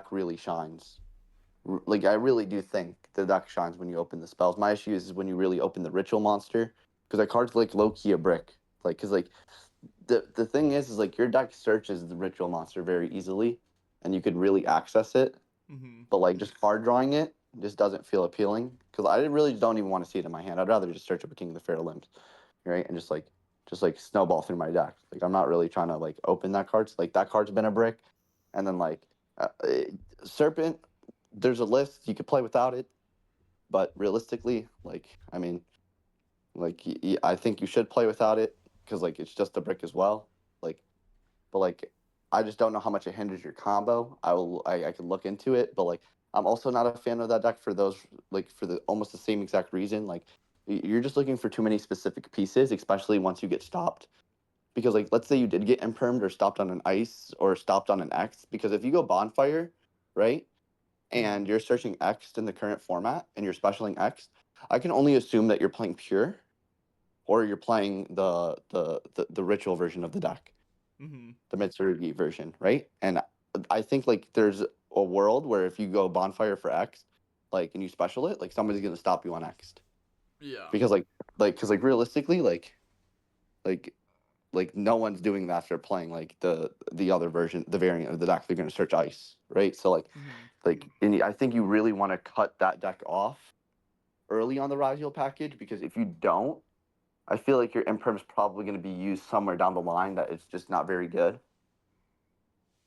really shines. Like I really do think the deck shines when you open the spells. My issue is when you really open the ritual monster because that card's like low key a brick. Like because like the thing is like your deck searches the ritual monster very easily, and you could really access it. Mm-hmm. But like just card drawing it just doesn't feel appealing because I really don't even want to see it in my hand. I'd rather just search up a King of the Fair Limbs, right, and just like snowball through my deck. Like I'm not really trying to like open that card. So, like that card's been a brick, and then like Serpent. There's a list you could play without it, but realistically, like I mean, like I think you should play without it because like it's just a brick as well. Like, but like I just don't know how much it hinders your combo. I could look into it, but like I'm also not a fan of that deck for those like for the almost the same exact reason. Like you're just looking for too many specific pieces, especially once you get stopped. Because like let's say you did get impermed or stopped on an ice or stopped on an X. Because if you go bonfire, right, Mm-hmm. and you're searching X in the current format and you're specialing X, I can only assume that you're playing pure or you're playing the ritual version of the deck, Mm-hmm. the Mitsurugi version, right? And I think like there's a world where if you go bonfire for X, like and you special it, like somebody's gonna stop you on X Yeah. because because like realistically like like no one's doing that if they're playing like the other version, the variant of the deck. They're gonna search ice, right? So Mm-hmm. and I think you really want to cut that deck off early on the Raziel package because if you don't, I feel like your imperm is probably going to be used somewhere down the line that it's just not very good.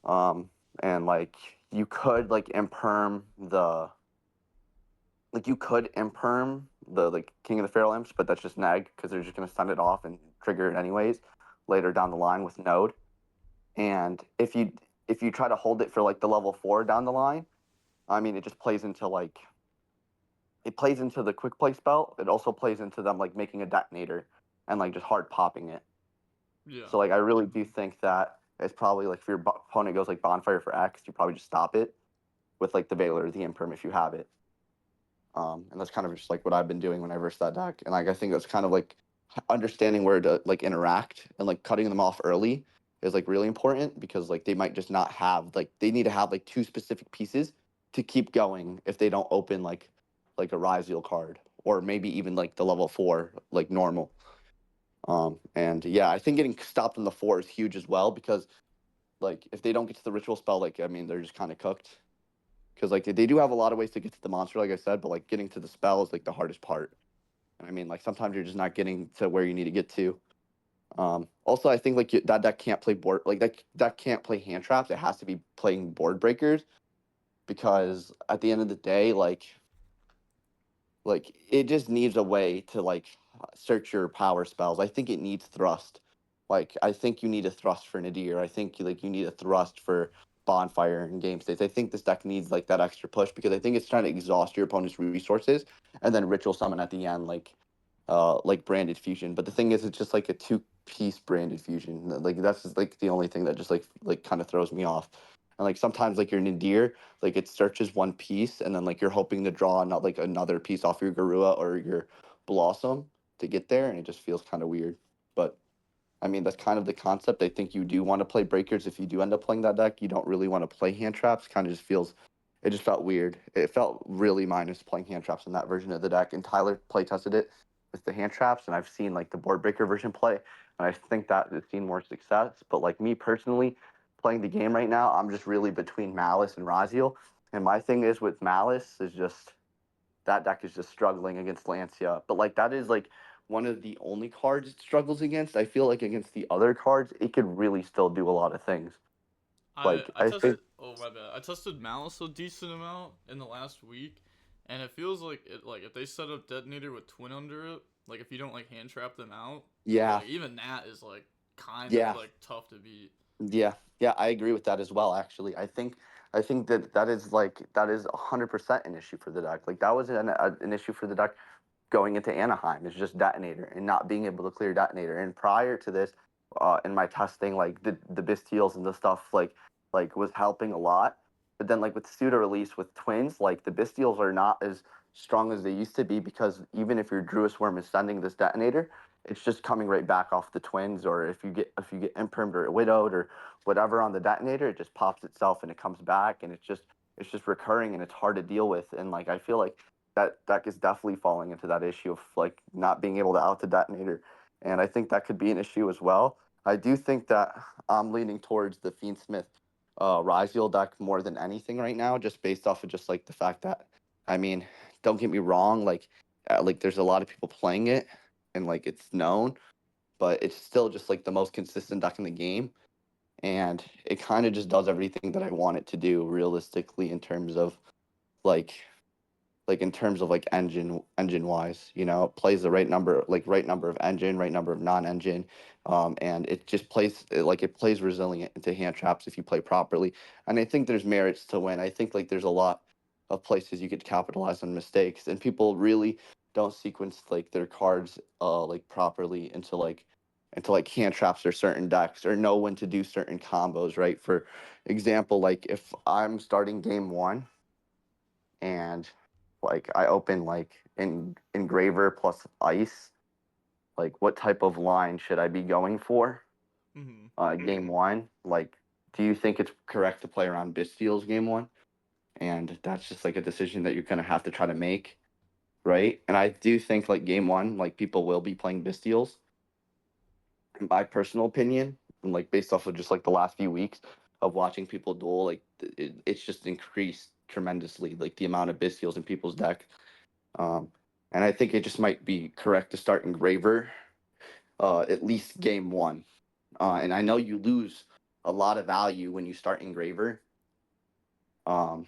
Um, and like you could like imperm the like you could imperm the like King of the Feral Imps, but that's just neg because they're just going to send it off and trigger it anyways later down the line with node. And if you try to hold it for like the level 4 down the line, I mean it just plays into like it plays into the quick play spell. It also plays into them like making a detonator and like just hard popping it. Yeah. So like I really do think that it's probably like if your opponent goes like bonfire for X, you probably just stop it with like the Valor or the Imperm if you have it. And that's kind of just like what I've been doing when I verse that deck. And like I think that's kind of like understanding where to like interact and like cutting them off early is like really important because like they might just not have like they need to have like two specific pieces to keep going if they don't open like a Ryzeal card or maybe even like the level 4 like normal. And yeah, I think getting stopped on the 4 is huge as well because like if they don't get to the ritual spell, like I mean they're just kind of cooked because like they do have a lot of ways to get to the monster, like I said, but like getting to the spell is like the hardest part. And I mean like sometimes you're just not getting to where you need to get to. Also, I think like that deck can't play board like that can't play hand traps. It has to be playing board breakers because at the end of the day, like it just needs a way to like search your power spells. I think it needs thrust. Like I think you need a thrust for Nadir. I think like you need a thrust for bonfire and game states. I think this deck needs like that extra push because I think it's trying to exhaust your opponent's resources and then ritual summon at the end like branded fusion. But the thing is it's just like a two-piece branded fusion. Like that's just like the only thing that just like kind of throws me off. And like sometimes like your Nadir like it searches one piece and then like you're hoping to draw not like another piece off your Garua or your Blossom to get there and it just feels kind of weird. But I mean that's kind of the concept. I think you do want to play breakers if you do end up playing that deck. You don't really want to play hand traps. Kind of just feels it just felt weird. It felt really minus playing hand traps in that version of the deck. And Tyler play tested it with the hand traps and I've seen like the board breaker version play and I think that it's seen more success. But like me personally, playing the game right now, I'm just really between Malice and Raziel. And my thing is with Malice is just that deck is just struggling against Lancia. But like that is like one of the only cards it struggles against. I feel like against the other cards, it could really still do a lot of things. I Like I I tested. think Oh my bad. I tested Malice a decent amount in the last week, and it feels like it. Like if they set up detonator with twin under it, like if you don't like hand trap them out, yeah, like even that is like kind of yeah, like tough to beat. yeah, I agree with that as well, actually. I think that that is 100% an issue for the deck. Like that was an issue for the deck going into Anaheim. It's just detonator and not being able to clear detonator. And prior to this, in my testing, like the Bistials and the stuff like was helping a lot. But then like with pseudo release with twins, like the Bistials are not as strong as they used to be because even if your Druid Worm is sending this detonator, it's just coming right back off the twins. Or if you get impermed or widowed or whatever on the detonator, it just pops itself and it comes back and it's just it's just recurring and it's hard to deal with. And like I feel like that deck is definitely falling into that issue of like not being able to out the detonator. And I think that could be an issue as well. I do think that I'm leaning towards the Fiendsmith Ryziel deck more than anything right now, just based off of just like the fact that, I mean, don't get me wrong, like there's a lot of people playing it and like it's known, but it's still just like the most consistent deck in the game, and it kind of just does everything that I want it to do realistically in terms of like in terms of like engine wise, it plays the right number, like right number of engine, right number of non-engine, and it just it plays resilient into hand traps if you play properly. And I think there's merits to win. I think like there's a lot of places you could capitalize on mistakes, and people really don't sequence like their cards like properly into like hand traps or certain decks, or know when to do certain combos, right? For example, like if I'm starting game one and like I open like engraver plus ice, like what type of line should I be going for? Mm-hmm. Game one, like, do you think it's correct to play around Bistils game one? And that's just like a decision that you're gonna have to try to make, right? And I do think like game one, like people will be playing Bistils, in my personal opinion, and like based off of just like the last few weeks of watching people duel, like it's just increased tremendously, like the amount of Bistils in people's deck. Um, and I think it just might be correct to start Engraver at least game one. And I know you lose a lot of value when you start Engraver, um,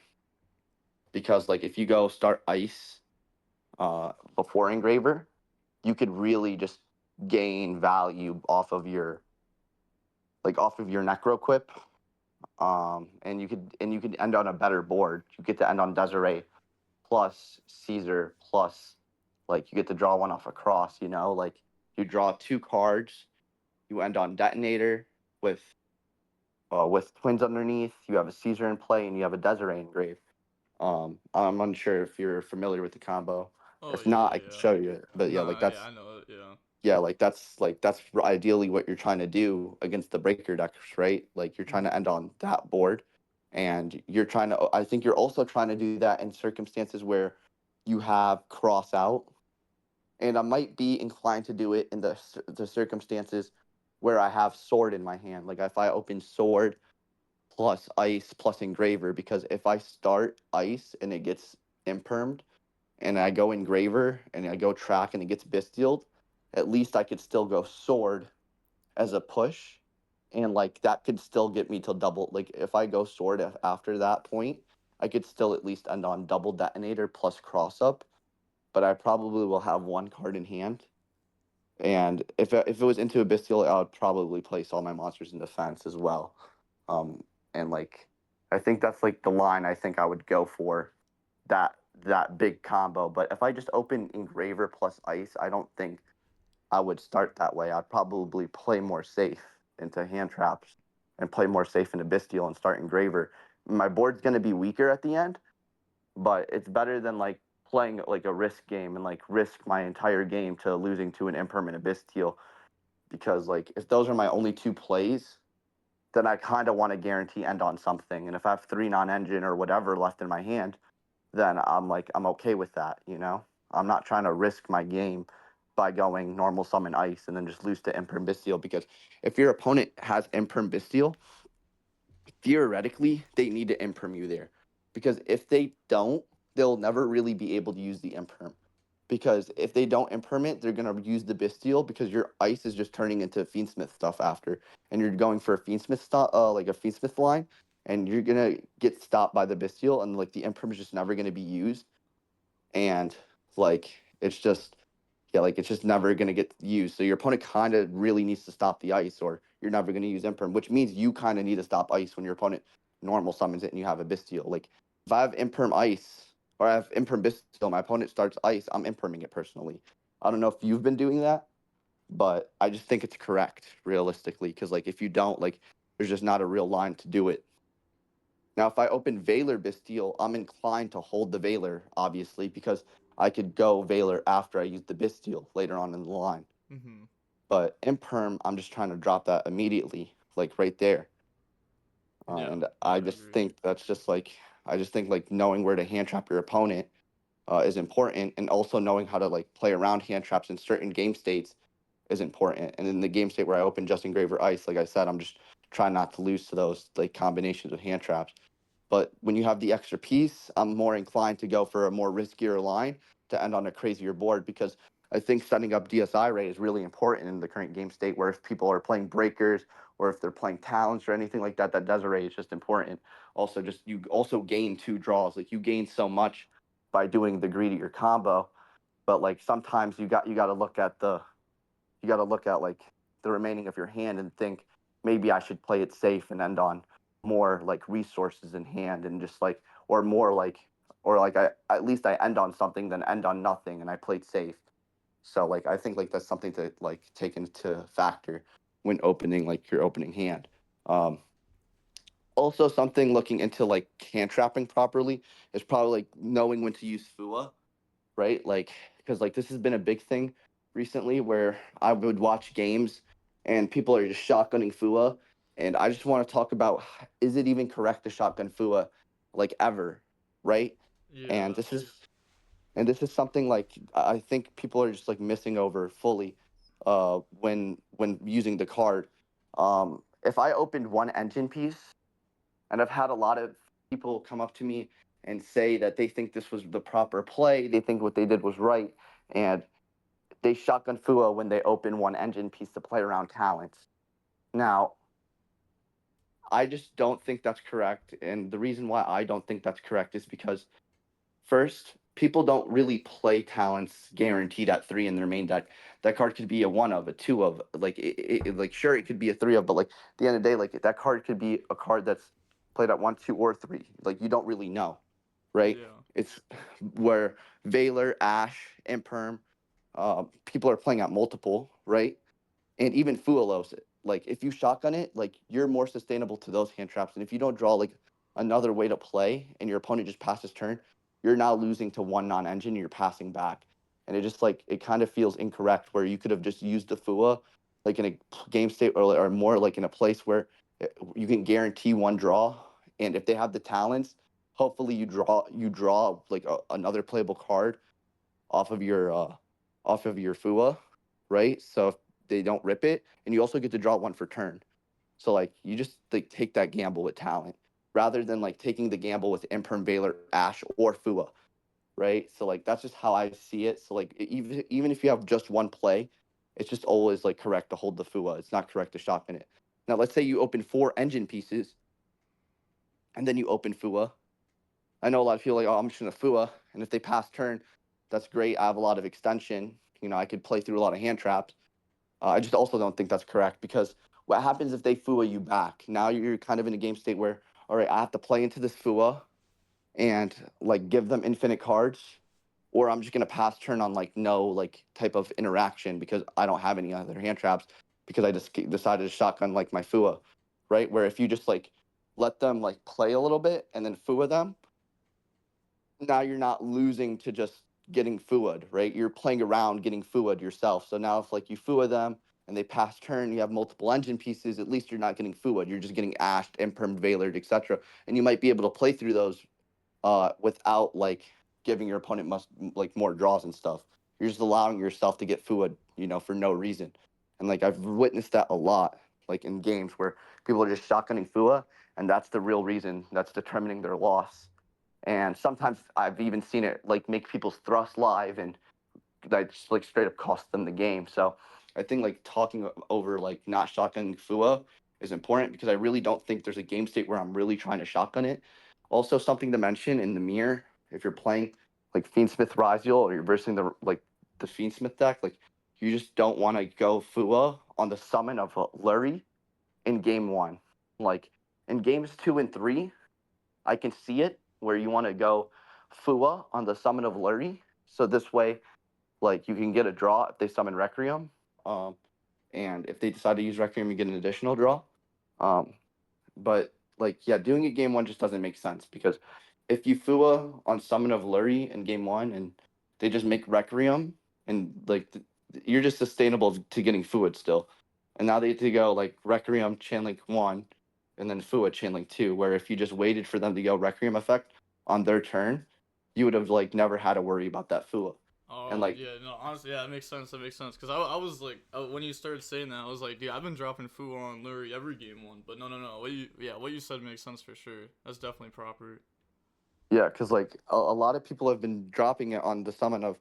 because like if you go start Ice before Engraver, you could really just gain value off of your Necroquip, and you could end on a better board. You get to end on Desiree plus Caesar plus, like, you get to draw one off a cross, like you draw two cards, you end on detonator with twins underneath, you have a Caesar in play, and you have a Desiree engrave. I'm unsure if you're familiar with the combo. Oh If yeah, not, I can yeah. show you. But yeah, Nah, yeah, I know it. Yeah. that's ideally what you're trying to do against the breaker decks, right? Like you're trying to Mm-hmm. end on that board, and you're trying to. I think you're also trying to do that in circumstances where you have cross out, and I might be inclined to do it in the circumstances where I have sword in my hand. Like if I open sword plus ice plus engraver, because if I start ice and it gets impermed, and I go engraver and I go track and it gets bestialed, at least I could still go sword as a push, and like that could still get me to double. Like if I go sword after that point, I could still at least end on double detonator plus cross up, but I probably will have one card in hand. And if it was into a bestial, I would probably place all my monsters in defense as well. Um, and like I think that's like the line I think I would go for, that big combo. But if I just open engraver plus ice, I don't think I would start that way. I'd probably play more safe into hand traps and play more safe into bestial and start engraver. My board's gonna be weaker at the end, but it's better than like playing like a risk game and like risk my entire game to losing to an impermanent bestial, because like if those are my only two plays, then I kind of want to guarantee end on something. And if I have three non-engine or whatever left in my hand, then I'm okay with that, I'm not trying to risk my game by going normal summon ice and then just lose to imperm bestial, because if your opponent has imperm bestial, theoretically they need to imperm you there, because if they don't, they'll never really be able to use the imperm, because if they don't imperm it, they're going to use the bestial, because your ice is just turning into fiendsmith stuff after, and you're going for a fiendsmith stop, like a fiendsmith line, and you're going to get stopped by the bestial, and like the imperm is just never going to be used. And like it's just, yeah, like it's just never going to get used, so your opponent kind of really needs to stop the ice, or you're never going to use imperm, which means you kind of need to stop ice when your opponent normal summons it and you have a bestial. Like if I have imperm ice or I have imperm bestial, my opponent starts ice, I'm imperming it personally. I don't know if you've been doing that, but I just think it's correct realistically, because like if you don't, like there's just not a real line to do it. Now, if I open Valor Bastille, I'm inclined to hold the Valor, obviously, because I could go Valor after I use the Bastille later on in the line. Mm-hmm. But Imperm, I'm just trying to drop that immediately, like right there. Yeah. And Yeah, I I just agree. think that's just like, I just think like knowing where to hand trap your opponent is important, and also knowing how to like play around hand traps in certain game states is important. And in the game state where I open Just Engraver Ice, like I said, I'm just trying not to lose to those like combinations of hand traps. But when you have the extra piece, I'm more inclined to go for a more riskier line to end on a crazier board, because I think setting up DSI rate is really important in the current game state, where if people are playing breakers or if they're playing talents or anything like that, that Desiree is just important. Also, just you also gain two draws. Like you gain so much by doing the greedier combo, but like sometimes you got to look at the you got to look at like the remaining of your hand and think maybe I should play it safe and end on more like resources in hand, and just like or more like or like I at least I end on something than end on nothing and I played safe. So like I think like that's something to like take into factor when opening like your opening hand. Um, Also something looking into like hand trapping properly is probably like knowing when to use FUA, right? Like, because like this has been a big thing recently where I would watch games and people are just shotgunning Fua. And I just want to talk about, is it even correct to shotgun Fua like ever, right? And Yeah. this is something like I think people are just like missing over fully when using the card. If I opened one engine piece, and I've had a lot of people come up to me and say that they think this was the proper play. They think what they did was right. And they shotgun Fua when they open one engine piece to play around talents. Now, I just don't think that's correct. And the reason why I don't think that's correct is because, first, people don't really play talents guaranteed at three in their main deck. That card could be a one of, a two of, like like sure it could be a three of, but like at the end of the day, like that card could be a card that's played at one, two, or three. Like you don't really know, right? Yeah. It's where Valor, Ash, Imperm, people are playing at multiple, right? And even Fualos, like if you shotgun it, like you're more sustainable to those hand traps. And if you don't draw like another way to play and your opponent just passes turn, you're now losing to one non-engine and you're passing back. And it just like it kind of feels incorrect where you could have just used the Fua like in a game state, or more like in a place where you can guarantee one draw. And if they have the talents, hopefully you draw like another playable card off of your Fua, right? So if they don't rip it, and you also get to draw one for turn. So like you just like take that gamble with talent rather than like taking the gamble with Imperm, Valor, Ash, or Fua, right? So like that's just how I see it. So like even if you have just one play, it's just always like correct to hold the Fua. It's not correct to shotgun it. Now let's say you open four engine pieces and then you open Fua. I know a lot of people are like, oh, I'm just gonna Fua, and if they pass turn, that's great. I have a lot of extension. You know, I could play through a lot of hand traps. I just also don't think that's correct, because what happens if they Fua you back? Now you're kind of in a game state where, all right, I have to play into this Fua and like give them infinite cards, or I'm just gonna pass turn on like no like type of interaction because I don't have any other hand traps, because I just decided to shotgun like my Fua, right? Where if you just like let them like play a little bit and then Fua them, now you're not losing to just getting FUA'd, right? You're playing around getting FUA'd yourself. So now if like you FUA them and they pass turn, you have multiple engine pieces, at least you're not getting FUA'd. You're just getting ashed, impermed, valored, etc. And you might be able to play through those without like giving your opponent must like more draws and stuff. You're just allowing yourself to get FUA'd, for no reason. And like I've witnessed that a lot, like in games where people are just shotgunning FUA, and that's the real reason that's determining their loss. And sometimes I've even seen it like make people's thrust live, and that just like straight up cost them the game. So I think like talking over like not shotgunning Fua is important, because I really don't think there's a game state where I'm really trying to shotgun it. Also, something to mention in the mirror, if you're playing like Fiendsmith Raziel, or you're versing the Fiendsmith deck, like you just don't want to go Fua on the summon of Lurie in game one. Like in games two and three, I can see it where you want to go Fua on the summon of Lurie. So this way, like you can get a draw if they summon Requiem. Um, and if they decide to use Requiem, you get an additional draw. Um, but like yeah, doing it game one just doesn't make sense, because if you Fua on summon of Lurie in game one and they just make Requiem, and like you're just sustainable to getting Fua'd still. And now they have to go like Requiem Chainlink 1 and then Fua Chainlink 2, where if you just waited for them to go Requiem effect, on their turn, you would have like never had to worry about that Fua. And Oh like yeah, no, honestly, yeah, that makes sense. That makes sense. Cause I was like, when you started saying that, I was like, dude, I've been dropping Fu on Lurie every game one. But no, no, no. What you said makes sense for sure. That's definitely proper. yeah, because like a lot of people have been dropping it on the summon of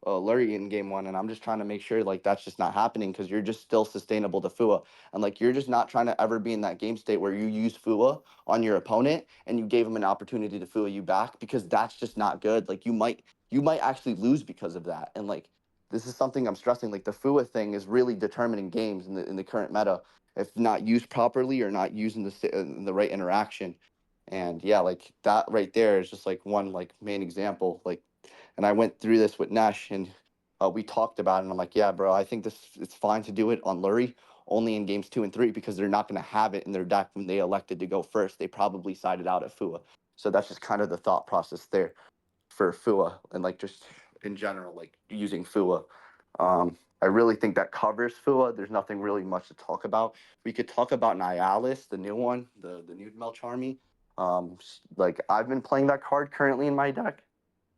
Lurie in game one, and I'm just trying to make sure like that's just not happening because you're just still sustainable to Fua, and like you're just not trying to ever be in that game state where you use Fua on your opponent and you gave him an opportunity to Fua you back because that's just not good. Like you might actually lose because of that, and like this is something I'm stressing. Like the Fua thing is really determining games in the current meta if not used properly or not using the right interaction. And yeah, like that right there is just like one like main example. Like, and I went through this with Nesh, and we talked about it. And I'm like, yeah, bro, I think this it's fine to do it on Lurie only in games 2 and 3 because they're not going to have it in their deck when they elected to go first. They probably sided out at Fua. So that's just kind of the thought process there for Fua and like just in general, like using Fua. I really think that covers Fua. There's nothing really much to talk about. We could talk about Nihilus, the new one, the new Melcharmy. Like I've been playing that card currently in my deck.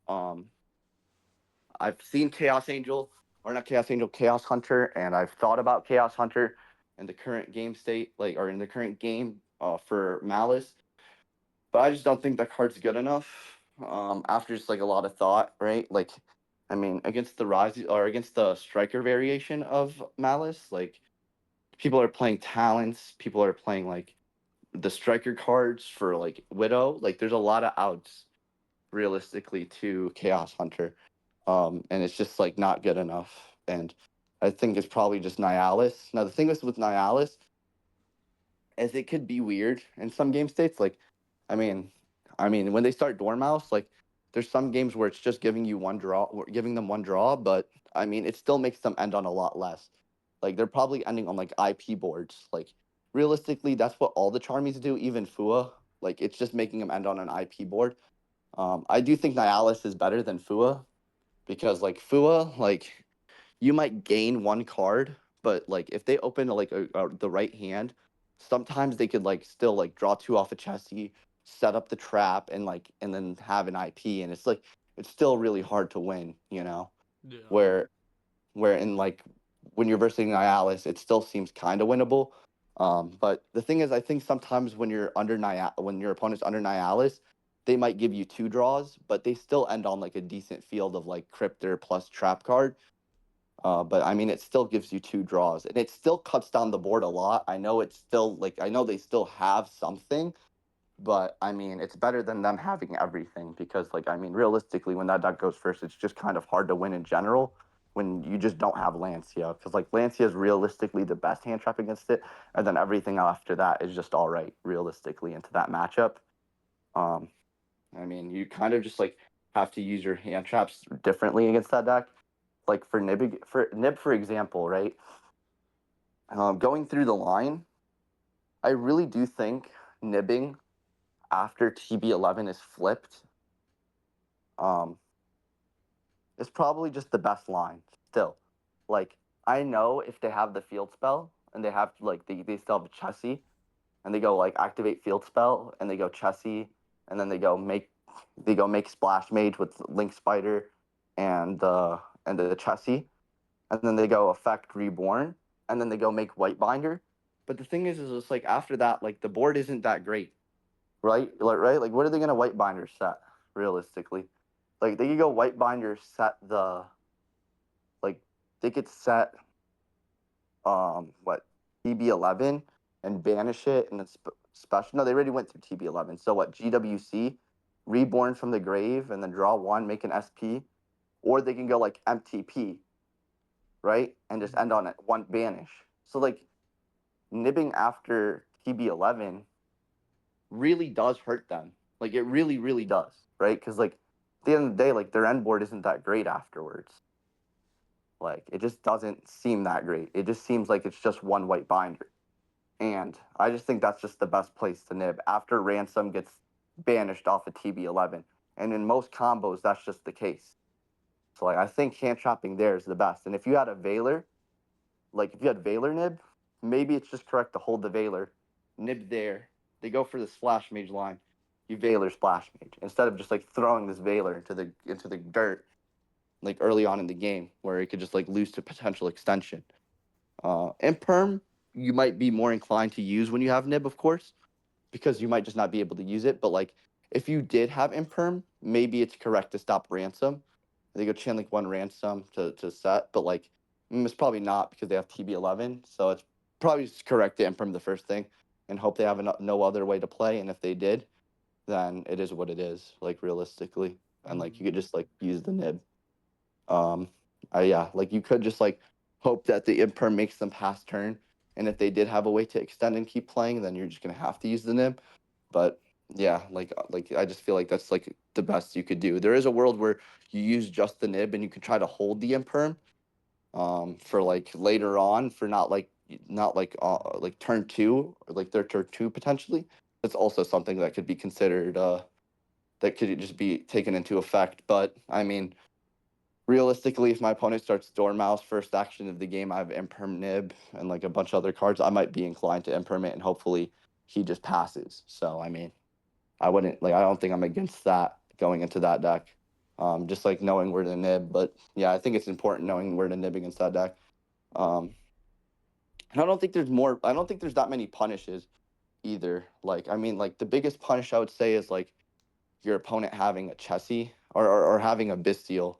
Um, I've seen Chaos Angel or not Chaos Angel, Chaos Hunter, and I've thought about Chaos Hunter in the current game state, like or in the current game for Malice, but I just don't think that card's good enough. After just like a lot of thought, right? Like, I mean, against the Rise or against the striker variation of Malice, like people are playing talents, people are playing like the striker cards for like Widow. Like, there's a lot of outs realistically to Chaos Hunter, and it's just like not good enough. And I think it's probably just Nihilus. Now the thing is with Nihilus as it could be weird in some game states. Like, I mean, when they start Dormouse, like, there's some games where it's just giving you one draw, giving them one draw, but I mean, it still makes them end on a lot less. Like, they're probably ending on like IP boards. Like, realistically, that's what all the Charmies do, even Fua. Like, it's just making them end on an IP board. I do think Nihilus is better than Fua because like Fua, like you might gain one card, but like if they open like the right hand, sometimes they could like still like draw two off a chassis, set up the trap, and like and then have an IP, and it's like it's still really hard to win, you know. Yeah. Where in like when you're versing Nihilus, it still seems kind of winnable. But the thing is, I think sometimes when you're when your opponent's under Nihilus, they might give you two draws, but they still end on like a decent field of like Cryptor plus trap card, but I mean, it still gives you two draws, and it still cuts down the board a lot. I know it's still like I know they still have something, but I mean, it's better than them having everything because, like, I mean, realistically, when that deck goes first, it's just kind of hard to win in general when you just don't have Lancia because like Lancia is realistically the best hand trap against it, and then everything after that is just all right realistically into that matchup. Um, I mean, you kind of just like have to use your hand traps differently against that deck like for Nib for example, right? Going through the line, I really do think nibbing after TB11 is flipped um, is probably just the best line still. Like I know if they have the field spell and they have like they still have a chassis and they go like activate field spell and they go chassis and then they go make splash mage with link spider and the chassis and then they go effect reborn, and then they go make white binder. But the thing is it's like after that, like the board isn't that great, right? Like what are they gonna white binder set realistically? Like they could go white binder set like they could set what TB11 and banish it and then special. No, they already went through TB11. So what GWC reborn from the grave and then draw one, make an SP, or they can go like MTP, right? And just end on it, one banish. So like nibbing after TB11 really does hurt them. Like it really, really does, right? Because like at the end of the day, like their end board isn't that great afterwards. Like it just doesn't seem that great. It just seems like it's just one white binder. And I just think that's just the best place to nib after ransom gets banished off of TB11. And in most combos, that's just the case. So like I think hand trapping there is the best. And if you had a Veiler, like if you had Veiler nib, maybe it's just correct to hold the Veiler, nib there. They go for the splash mage line. you Veiler Splash Mage instead of just like throwing this Veiler into the dirt like early on in the game where it could just like lose to potential extension. Imperm you might be more inclined to use when you have Nib, of course, because you might just not be able to use it. But like if you did have Imperm, maybe it's correct to stop Ransom. They go chain link one Ransom to set, but like it's probably not because they have TB11. So it's probably just correct to Imperm the first thing and hope they have no other way to play. And if they did, then it is what it is, like realistically. And like you Mm. could just like use the Nib. Um, yeah, like you could just like hope that the imperm makes them pass turn, and if they did have a way to extend and keep playing, then you're just gonna have to use the nib. But yeah, like I just feel like that's like the best you could do. There is a world where you use just the nib and you can try to hold the imperm for like later on for not like turn two or like their turn two potentially. That's also something that could be considered that could just be taken into effect. But I mean realistically, if my opponent starts Dormouse first action of the game, I have Imperm Nib and like a bunch of other cards, I might be inclined to Imperm it and hopefully he just passes. So I mean, I don't think I'm against that going into that deck. Just like knowing where to nib. But yeah, I think it's important knowing where to nib against that deck. Um and I don't think there's that many punishes either. Like I mean like the biggest punish I would say is like your opponent having a Chessie or having a Bestial.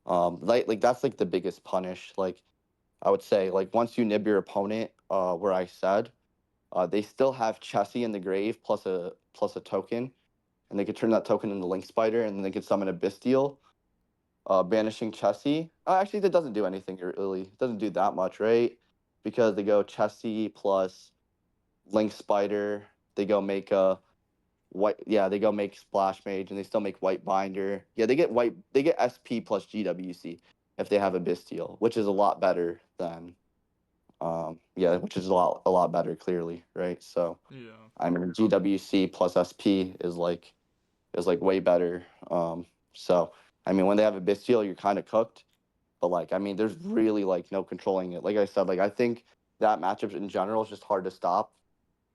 Like that's like the biggest punish. Like I would say, like once you nib your opponent, where I said, they still have Chessie in the grave plus a token, and they could turn that token into Link Spider, and then they could summon a Bestial, banishing Chessie. Actually, that doesn't do anything really. It doesn't do that much, right? Because they go Chessie plus Link Spider. They go make a white. Yeah, they go make Splash Mage, and they still make White Binder. Yeah, they get white. They get SP plus GWC if they have a Bestial, which is a lot better than yeah, which is a lot better clearly, right? So Yeah. I mean GWC plus SP is like way better. So I mean when they have a Bestial, you're kind of cooked. But like I mean, there's really like no controlling it. Like I said, like I think that matchup in general is just hard to stop.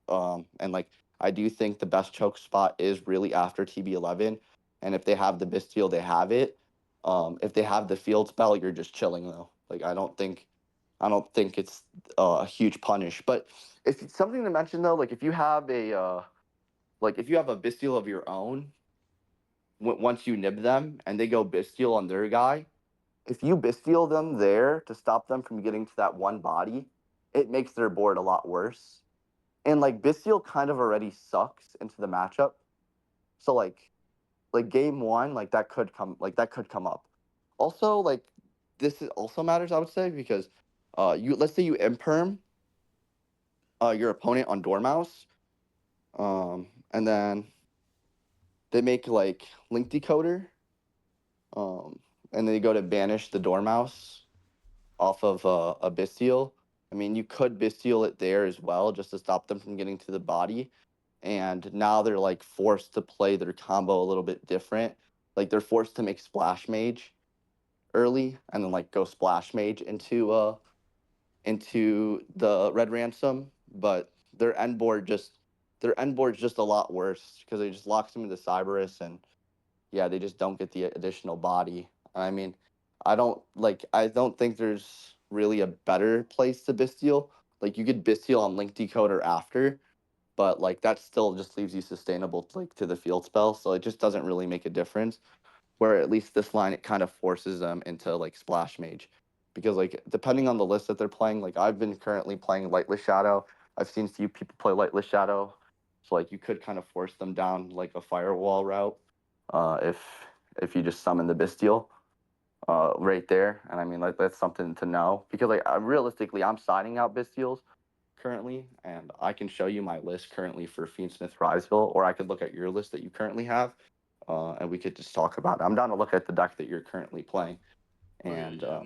And like I do think the best choke spot is really after TB11. And if they have the Bestial, they have it. If they have the field spell, you're just chilling though. Like I don't think it's a huge punish. But if it's something to mention though, like if you have a Bestial of your own, once you nib them and they go Bestial on their guy, if you Bestial them there to stop them from getting to that one body, it makes their board a lot worse. And like Bestial kind of already sucks into the matchup. So like game one, like that could come up. Also, like also matters, I would say, because you let's say you imperm your opponent on Dormouse, and then they make like link decoder, um, and they go to banish the Dormouse off of a Bestial. I mean, you could Bestial it there as well, just to stop them from getting to the body. And now they're like forced to play their combo a little bit different. Like they're forced to make Splash Mage early, and then like go Splash Mage into the Red Ransom, but their end board's just a lot worse because they just locks them into Cyberus, and yeah, they just don't get the additional body. I mean, I don't think there's really a better place to Bestial. Like you could Bestial on Link Decoder after, but like that still just leaves you sustainable like to the field spell, so it just doesn't really make a difference. Where at least this line it kind of forces them into like Splash Mage, because like depending on the list that they're playing, like I've been currently playing Lightless Shadow. I've seen a few people play Lightless Shadow, so like you could kind of force them down like a firewall route, if you just summon the Bestial right there. And I mean like that's something to know because like realistically I'm signing out Bestials currently, and I can show you my list currently for Fiend Smith Rysville, or I could look at your list that you currently have, and we could just talk about it. I'm down to look at the deck that you're currently playing, Okay, and yeah,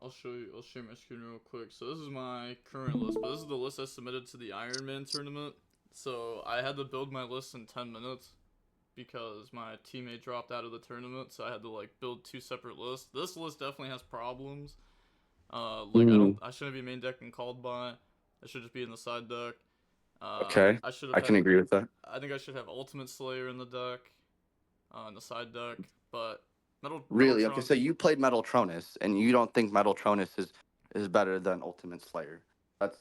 I'll show you. I'll share my screen real quick. So this is my current list, but this is the list I submitted to the Iron Man tournament. So I had to build my list in 10 minutes because my teammate dropped out of the tournament. So I had to like build two separate lists. This list definitely has problems. Like mm, I shouldn't be main decking called by. I should just be in the side deck. Okay, I should have I can had. agree with that. I think I should have Ultimate Slayer in the deck, in the side deck. But Really? Okay, Metaltron. so you played Metaltronus, and you don't think Metaltronus is better than Ultimate Slayer? That's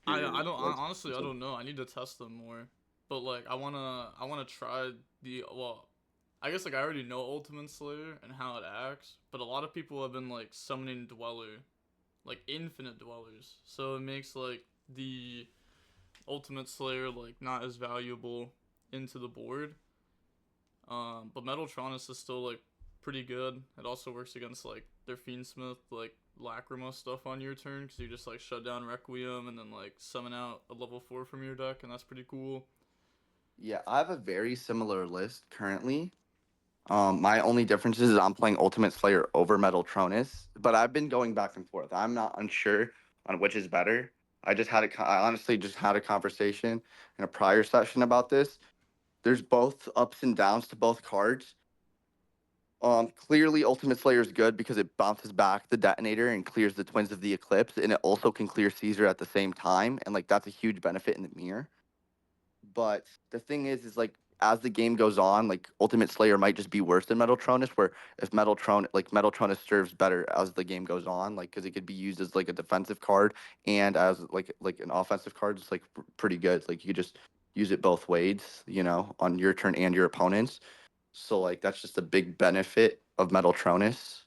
I your don't like. honestly I don't know. I need to test them more. But like I wanna try the well. I guess like I already know Ultimate Slayer and how it acts, but a lot of people have been like summoning Dweller, like infinite Dwellers. So it makes like the Ultimate Slayer like not as valuable into the board. But Metaltronus is still like pretty good. It also works against like their Fiendsmith like Lacrima stuff on your turn because you just like shut down Requiem and then like summon out a level 4 from your deck, and that's pretty cool. Yeah, I have a very similar list currently. My only difference is I'm playing Ultimate Slayer over Metaltronus, but I've been going back and forth. I'm not unsure on which is better. I honestly just had a conversation in a prior session about this. There's both ups and downs to both cards. Clearly, Ultimate Slayer is good because it bounces back the detonator and clears the Twins of the Eclipse, and it also can clear Caesar at the same time, and like that's a huge benefit in the mirror. But the thing is like as the game goes on, like Ultimate Slayer might just be worse than Metaltronus. Where if Metaltronus serves better as the game goes on, like because it could be used as like a defensive card and as like an offensive card, it's like pretty good. Like you could just use it both ways, on your turn and your opponent's. So like that's just a big benefit of Metaltronus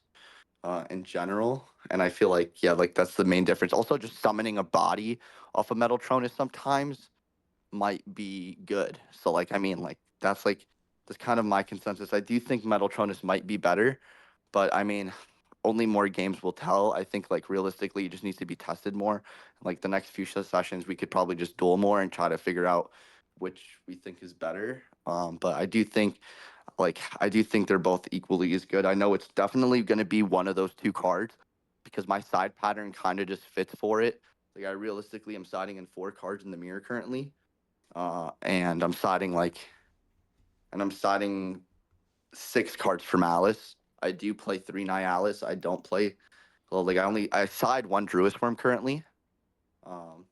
in general. And I feel like yeah, like that's the main difference. Also, just summoning a body off of Metaltronus sometimes might be good. So like I mean that's kind of my consensus. I do think Metaltronus might be better, but I mean only more games will tell. I think like realistically it just needs to be tested more. Like the next few sessions we could probably just duel more and try to figure out which we think is better. But I do think they're both equally as good. I know it's definitely going to be one of those two cards because my side pattern kind of just fits for it. Like I realistically am siding in 4 cards in the mirror currently, and I'm siding 6 cards for Malice. I do play 3 Nihilus. I don't play well. I side 1 Druid currently, um,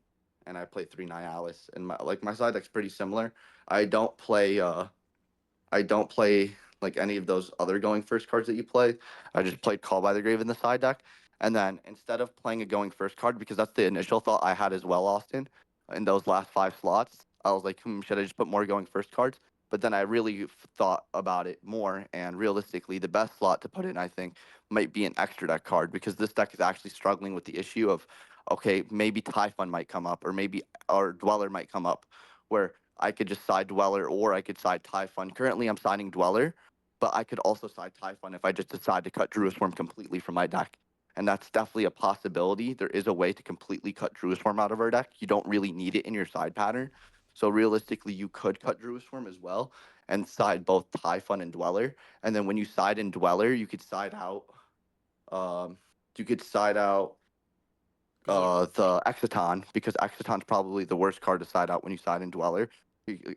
and I play 3 Nihilus. And my side deck's pretty similar. I don't play. I don't play like any of those other going first cards that you play. I just played Call by the Grave in the side deck. And then instead of playing a going first card, because that's the initial thought I had as well, Austin, in those last 5 slots, I was like, should I just put more going first cards? But then I really thought about it more, and realistically, the best slot to put in, I think, might be an extra deck card because this deck is actually struggling with the issue of, okay, maybe Typhon might come up, or maybe our Dweller might come up, where I could just side Dweller or I could side Typhon. Currently, I'm siding Dweller, but I could also side Typhon if I just decide to cut Druisworm completely from my deck. And that's definitely a possibility. There is a way to completely cut Druisworm out of our deck. You don't really need it in your side pattern. So realistically, you could cut Druisworm as well and side both Typhon and Dweller. And then when you side in Dweller, um, you could side out Cause like the Exciton because Exciton's probably the worst card to side out when you side in Dweller.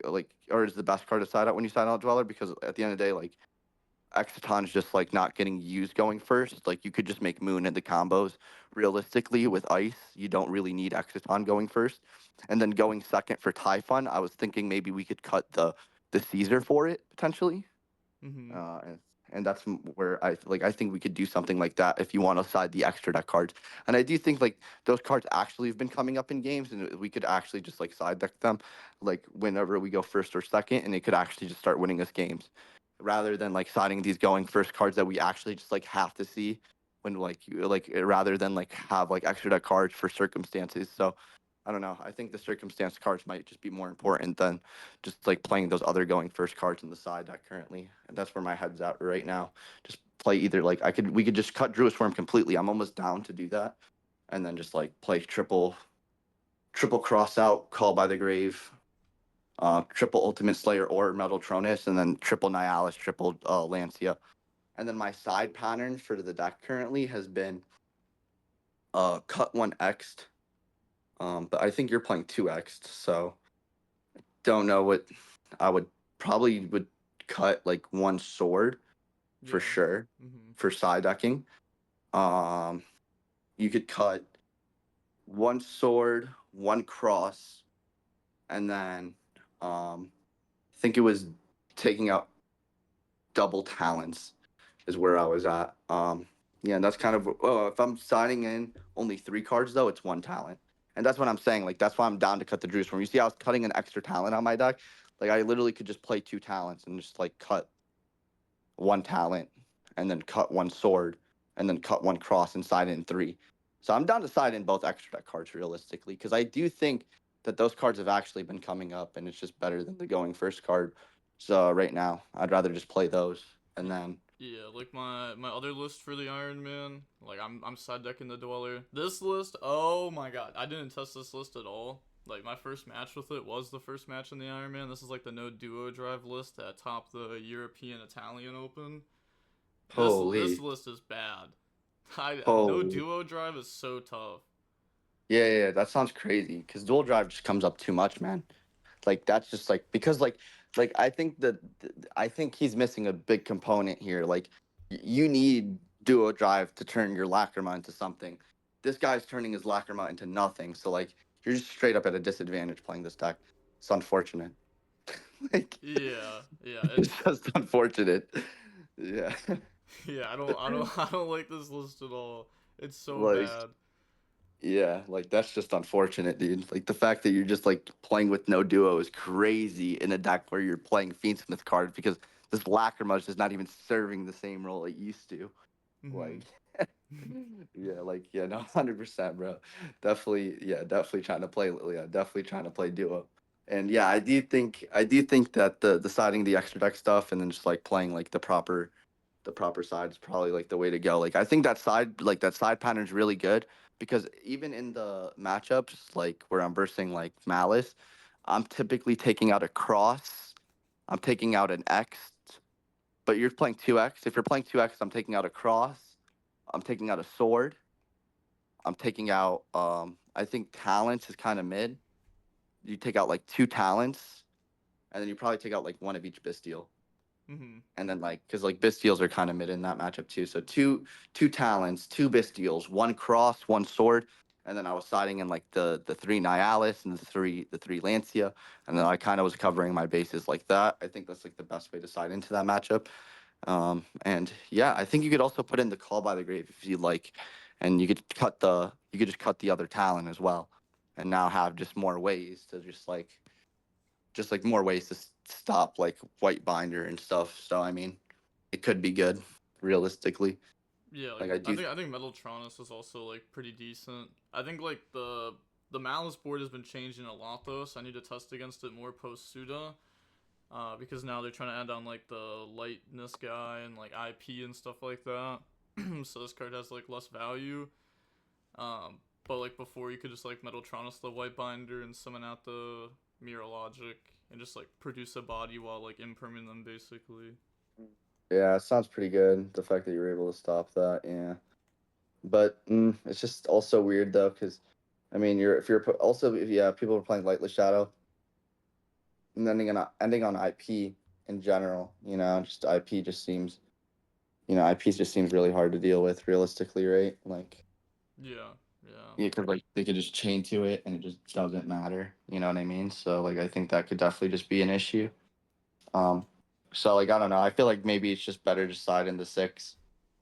Like, or is the best card to side out when you side out Dweller because at the end of the day, like Exciton's just like not getting used going first. Like you could just make Moon into combos. Realistically, with Ice, you don't really need Exciton going first. And then going second for Typhon, I was thinking maybe we could cut the Caesar for it potentially. mm-hmm. uh, and, and that's where I think we could do something like that if you want to side the extra deck cards. And I do think like those cards actually have been coming up in games, and we could actually just like side deck them, like whenever we go first or second, and it could actually just start winning us games, rather than like siding these going first cards that we actually just like have to see when rather than like have like extra deck cards for circumstances. So I don't know. I think the circumstance cards might just be more important than just like playing those other going first cards in the side deck currently. And that's where my head's at right now. Just play either like we could just cut Druid Swarm completely. I'm almost down to do that. And then just like play triple cross out, Call by the Grave, triple Ultimate Slayer or Metal Tronus, and then triple Nihilus, triple Lancia. And then my side pattern for the deck currently has been cut 1 X'd. But I think you're playing 2 X'd, so don't know what I would cut like 1 sword for Yeah. sure Mm-hmm. for side decking. Um, you could cut 1 sword, 1 cross, and then I think it was taking out double talents is where I was at. Yeah, and that's kind of if I'm signing in only three cards though, it's one talent, and that's what I'm saying. Like that's why I'm down to cut the juice from. You see, I was cutting an extra talent on my deck. Like I literally could just play two talents and just like cut one talent, and then cut one sword, and then cut one cross and side in three. So I'm down to side in both extra deck cards realistically, because I do think that those cards have actually been coming up, and it's just better than the going first card. So right now, I'd rather just play those, and then Yeah, like my other list for the Iron Man, like I'm side decking the Dweller. This list, oh my god, I didn't test this list at all. Like my first match with it was the first match in the Iron Man. This is like the no duo drive list that topped the European Italian Open. This holy, list is bad. I no holy. duo drive is so tough. Yeah, that sounds crazy. Because dual drive just comes up too much, man. Like that's just like because like I think that I think he's missing a big component here. Like you need duo drive to turn your Lacrima into something. This guy's turning his Lacrima into nothing. So like you're just straight up at a disadvantage playing this deck. It's unfortunate. Like Yeah, it's just unfortunate. Yeah. yeah. I don't like this list at all. It's so Like bad. yeah, like that's just unfortunate, dude. Like the fact that you're just like playing with no duo is crazy in a deck where you're playing Fiendsmith cards because this Lacrima is just not even serving the same role it used to. Like, Mhm. yeah, like yeah, no, 100%, bro. Definitely, yeah, definitely trying to play, yeah, definitely trying to play duo. And yeah, I do think that the deciding the extra deck stuff and then just like playing like the proper side is probably like the way to go. Like I think that side pattern is really good because even in the matchups like where I'm versing like Malice, I'm typically taking out a cross, I'm taking out an X, but you're playing 2X. If you're playing 2X, I'm taking out a cross, I'm taking out a sword, I'm taking out I think talents is kind of mid. You take out like two talents and then you probably take out like one of each Bastille. Mhm. And then like because like Bistials are kind of mid in that matchup too. So two talents, two Bistials, one cross, one sword, and then I was siding in like the three Nihilus and the three Lancia, and then I kind of was covering my bases like that. I think that's like the best way to side into that matchup. And yeah, I think you could also put in the Call by the Grave if you like, and you could just cut the other talent as well, and now have just more ways to just like more ways to stop like white binder and stuff. So I mean, it could be good, realistically. Yeah, like Like I do. I think Metaltronus is also like pretty decent. I think like the Malice board has been changing a lot though, so I need to test against it more post Suda. Because now they're trying to add on like the lightness guy and like IP and stuff like that. So this card has like less value. But like before you could just like Metaltronus the white binder and summon out the Mirror Logic and just like produce a body while like imperming them basically. Yeah, it sounds pretty good. The fact that you were able to stop that, yeah. But it's just also weird though, because I mean, also if yeah, people are playing Lightless Shadow and ending on IP in general. Just IP just seems IP just seems really hard to deal with realistically, right? Like Yeah, yeah. yeah, because like they could just chain to it and it just doesn't matter. You know what I mean? So like I think that could definitely just be an issue. Um, so like I don't know. I feel like maybe it's just better to side into six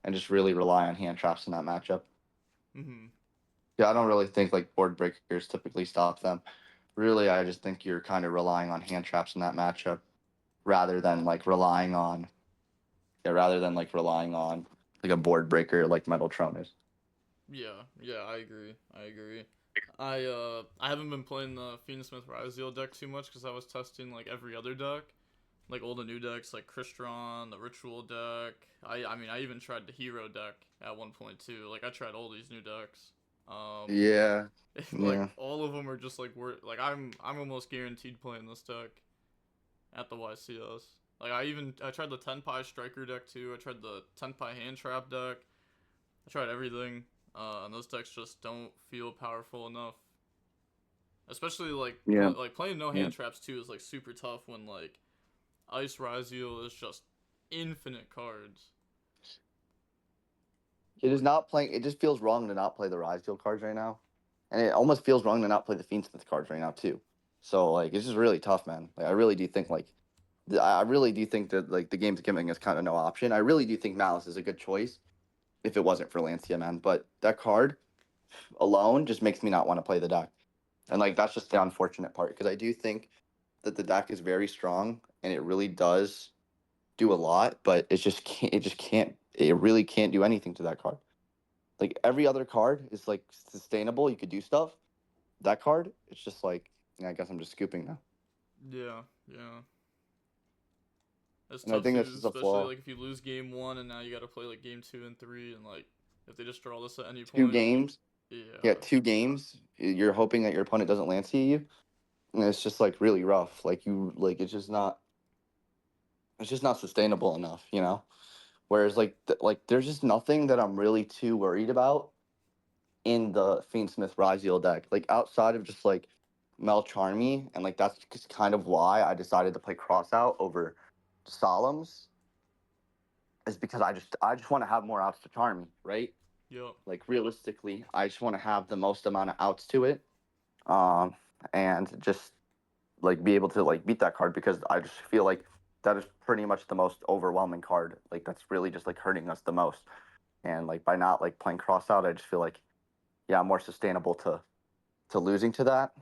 and just really rely on hand traps in that matchup. Mhm. Yeah, I don't really think like board breakers typically stop them. Really, I just think you're kind of relying on hand traps in that matchup rather than like relying on like a board breaker like Metal Tron is. Yeah, yeah, I agree. I agree. I haven't been playing the Phoenix Smith Ryziel deck too much because I was testing like every other deck, like all the new decks like Crystron, the Ritual deck. I mean I even tried the Hero deck at 1.2. Like I tried all these new decks. Um, Yeah, like yeah, all of them are just like like I'm almost guaranteed playing this deck at the YCS. Like I tried the Tenpai Striker deck too. I tried the Tenpai Hand Trap deck. I tried everything, and those decks just don't feel powerful enough. Especially like yeah, like playing no yeah. hand traps too is like super tough when like Ice Raziel is just infinite cards. It is Like not playing. It just feels wrong to not play the Rise Field cards right now, and it almost feels wrong to not play the Fiendsmith cards right now too. So like it's just really tough, man. Like I really do think like I really do think that like the game's giving us kind of no option. I really do think Malice is a good choice if it wasn't for Lancia, man. But that card alone just makes me not want to play the deck. And like that's just the unfortunate part because I do think that the deck is very strong and it really does do a lot, but it really can't do anything to that card. Like every other card is like sustainable, you could do stuff. That card, it's just like yeah, I guess I'm just scooping now. Yeah, yeah. It's And I tough think that's too, just a especially flaw. like if you lose game one and now you got to play like game two and three, and like if they just draw this at any Two point. games, yeah, Yeah, 2 games. You're hoping that your opponent doesn't Lancea you, and it's just like really rough. Like you, like it's just not sustainable enough, you know. Whereas like there's just nothing that I'm really too worried about in the Fiendsmith Raziel deck. Like outside of just like Mel Charmy, and like that's just kind of why I decided to play Crossout over Solemns, is because I just want to have more outs to Charmy, right? yep, Like realistically, I just want to have the most amount of outs to it, um, and just like be able to like beat that card because I just feel like that is pretty much the most overwhelming card. Like that's really just like hurting us the most. And like by not like playing cross out, I just feel like yeah, I'm more sustainable to losing to that.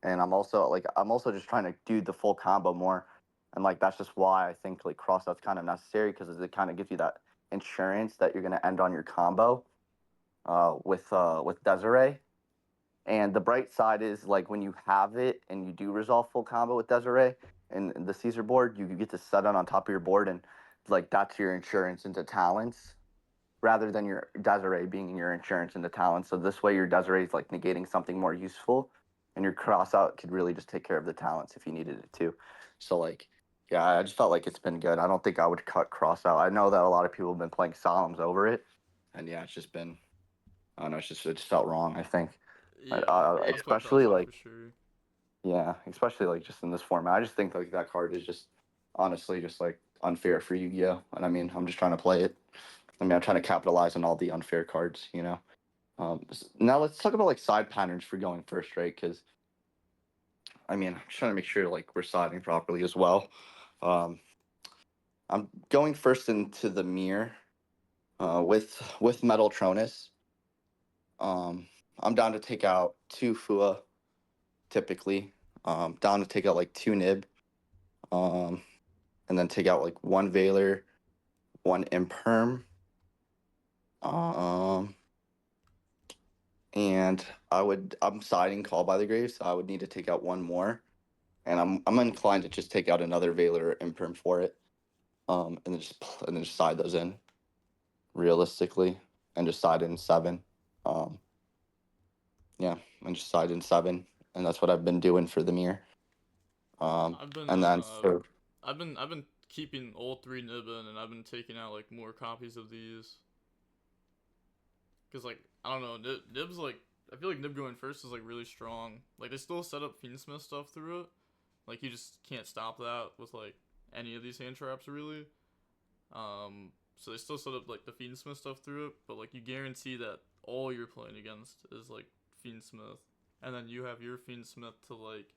And I'm also just trying to do the full combo more. And like that's just why I think like cross out's kind of necessary because it kind of gives you that insurance that you're gonna end on your combo with Desiree. And the bright side is like when you have it and you do resolve full combo with Desiree and the Caesar board, you get to set it on top of your board and like that's your insurance into talents rather than your Desiree being your insurance into talents. So this way your Desiree is like negating something more useful and your cross out could really just take care of the talents if you needed it to. So like yeah, I just felt like it's been good. I don't think I would cut cross out. I know that a lot of people have been playing Solemns over it. And yeah, it's just been I don't know, it just felt wrong, I think. yeah. I'd put Especially crossout like for sure. yeah, especially like just in this format. I just think like that card is just honestly just like unfair for Yu-Gi-Oh. And I mean, I'm just trying to play it. I mean, I'm trying to capitalize on all the unfair cards, you know. Now let's talk about like side patterns for going first, right? Because I mean, I'm trying to make sure like we're siding properly as well. Um, I'm going first into the mirror with Metal Tronus. Um, I'm down to take out 2 Fua typically. Down to take out like 2 Nib. Um, and then take out like 1 Veiler, 1 Imperm. Um, and I'm siding Call by the Grave, so I would need to take out one more. And I'm inclined to just take out another Veiler or Imperm for it. And then just side those in realistically, and just side in 7. Um, yeah, and just side in 7, and that's what I've been doing for the mirror. I've been And then uh, for I've been keeping all three Nibbin, and I've been taking out like more copies of these. Cause like I don't know, Nib's like I feel like Nib going first is like really strong. Like they still set up Fiendsmith stuff through it. Like you just can't stop that with like any of these hand traps really. So they still set up like the Fiendsmith stuff through it, but like you guarantee that all you're playing against is like Fiendsmith, and then you have your Fiendsmith to like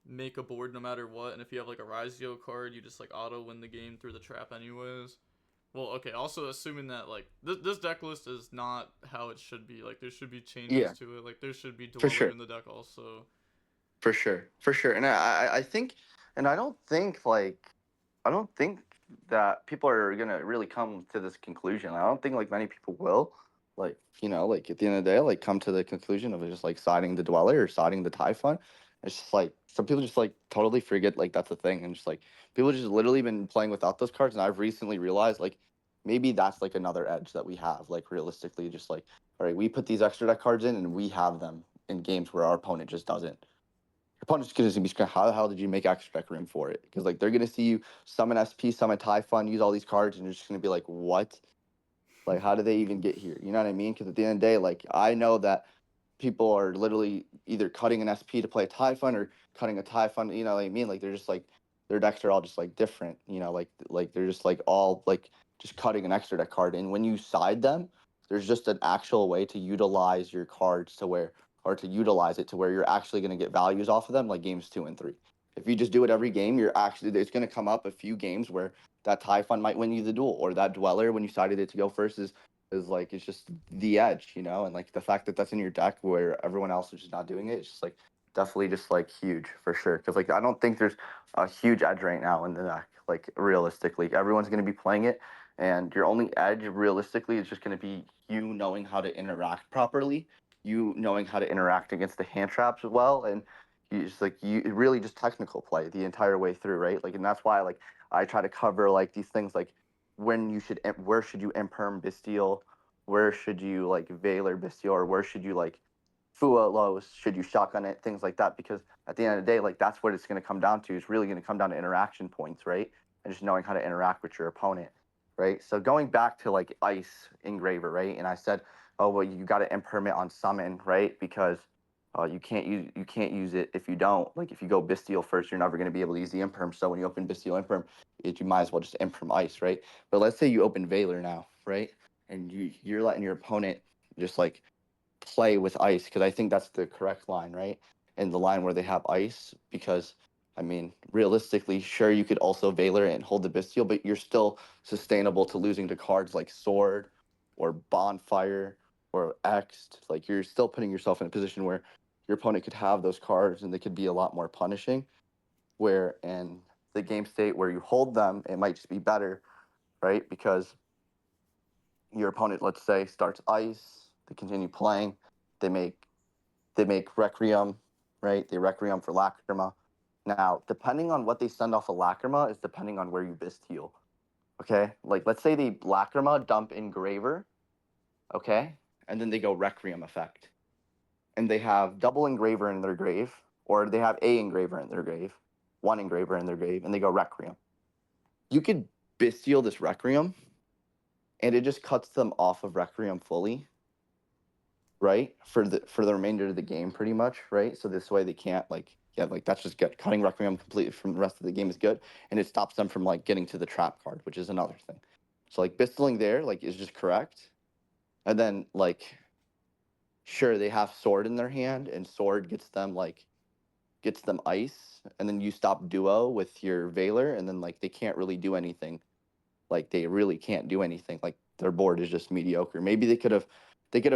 make a board no matter what. And if you have like a Raizio card, you just like auto win the game through the trap anyways. Well, okay. Also, assuming that like this deck list is not how it should be. Like there should be changes yeah, to it. Like there should be for Dweller sure. in the deck also. For sure, for sure, and I think, and I don't think that people are gonna really come to this conclusion. I don't think like many people will, like like at the end of the day, like come to the conclusion of just like siding the Dweller or siding the Typhon. It's just like some people just like totally forget like that's a thing, and just like people just literally been playing without those cards, and I've recently realized like maybe that's like another edge that we have, like realistically, just like all right, we put these extra deck cards in, and we have them in games where our opponent just doesn't. Your opponent's gonna be screaming, how the hell did you make extra deck room for it? Because like they're gonna see you summon SP, summon Typhon, use all these cards, and you're just gonna be like, what? Like, how did they even get here? You know what I mean? Because at the end of the day, like I know that people are literally either cutting an SP to play a Typhon or cutting a Typhon. You know what I mean? Like they're just like their decks are all just like different. You know, like they're just like all like just cutting an extra deck card. And when you side them, there's just an actual way to utilize your cards to where or to utilize it to where you're actually going to get values off of them, like games 2 and 3. If you just do it every game, you're actually it's going to come up a few games where that tie fund might win you the duel, or that dweller when you decided it to go first is like it's just the edge, you know, and like the fact that that's in your deck where everyone else is just not doing it, it's just like definitely just like huge for sure. Because like I don't think there's a huge edge right now in the deck. Like realistically, everyone's going to be playing it, and your only edge realistically is just going to be you knowing how to interact properly, you knowing how to interact against the hand traps as well, and you just like you really just technical play the entire way through, right? Like, and that's why like I try to cover like these things like when you should where should you imperm Bestial, where should you like Veiler Bestial, or where should you like Fua Lows, should you shotgun it, things like that, because at the end of the day, like that's what it's going to come down to. It's really going to come down to interaction points, right? And just knowing how to interact with your opponent, right? So going back to like Ice Engraver, right? And I said, oh well, you got to imperm it on summon, right? Because you can't use it if you don't. Like if you go Bestial first, you're never going to be able to use the imperm. So when you open Bestial imperm, you might as well just imperm Ice, right? But let's say you open Veiler now, right? And you're letting your opponent just like play with ice, because I think that's the correct line, right? And the line where they have ice, because I mean, realistically, sure, you could also Valor and hold the Bestial, but you're still sustainable to losing to cards like Sword or Bonfire or X. Like you're still putting yourself in a position where your opponent could have those cards and they could be a lot more punishing. Where in the game state where you hold them, it might just be better, right? Because your opponent, let's say, starts ice, they continue playing, they make they make Requiem, right? They Requiem for Lacrima. Now, depending on what they send off a Lacrima is depending on where you Bisteel. Okay? Like, let's say they Lacrima dump Engraver, okay? And then they go Requiem effect. And they have double Engraver in their grave, or they have a Engraver in their grave, one Engraver in their grave, and they go Requiem. You could Bisteel this Requiem, and it just cuts them off of Requiem fully, right? For the remainder of the game, pretty much, right? So this way they can't like yeah, like that's just good. Cutting Requiem completely from the rest of the game is good, and it stops them from like getting to the trap card, which is another thing. So like Bistling there like is just correct, and then like sure they have sword in their hand, and sword gets them ice, and then you stop duo with your Veiler, and then like they can't really do anything, like they really can't do anything. Like their board is just mediocre. Maybe they could have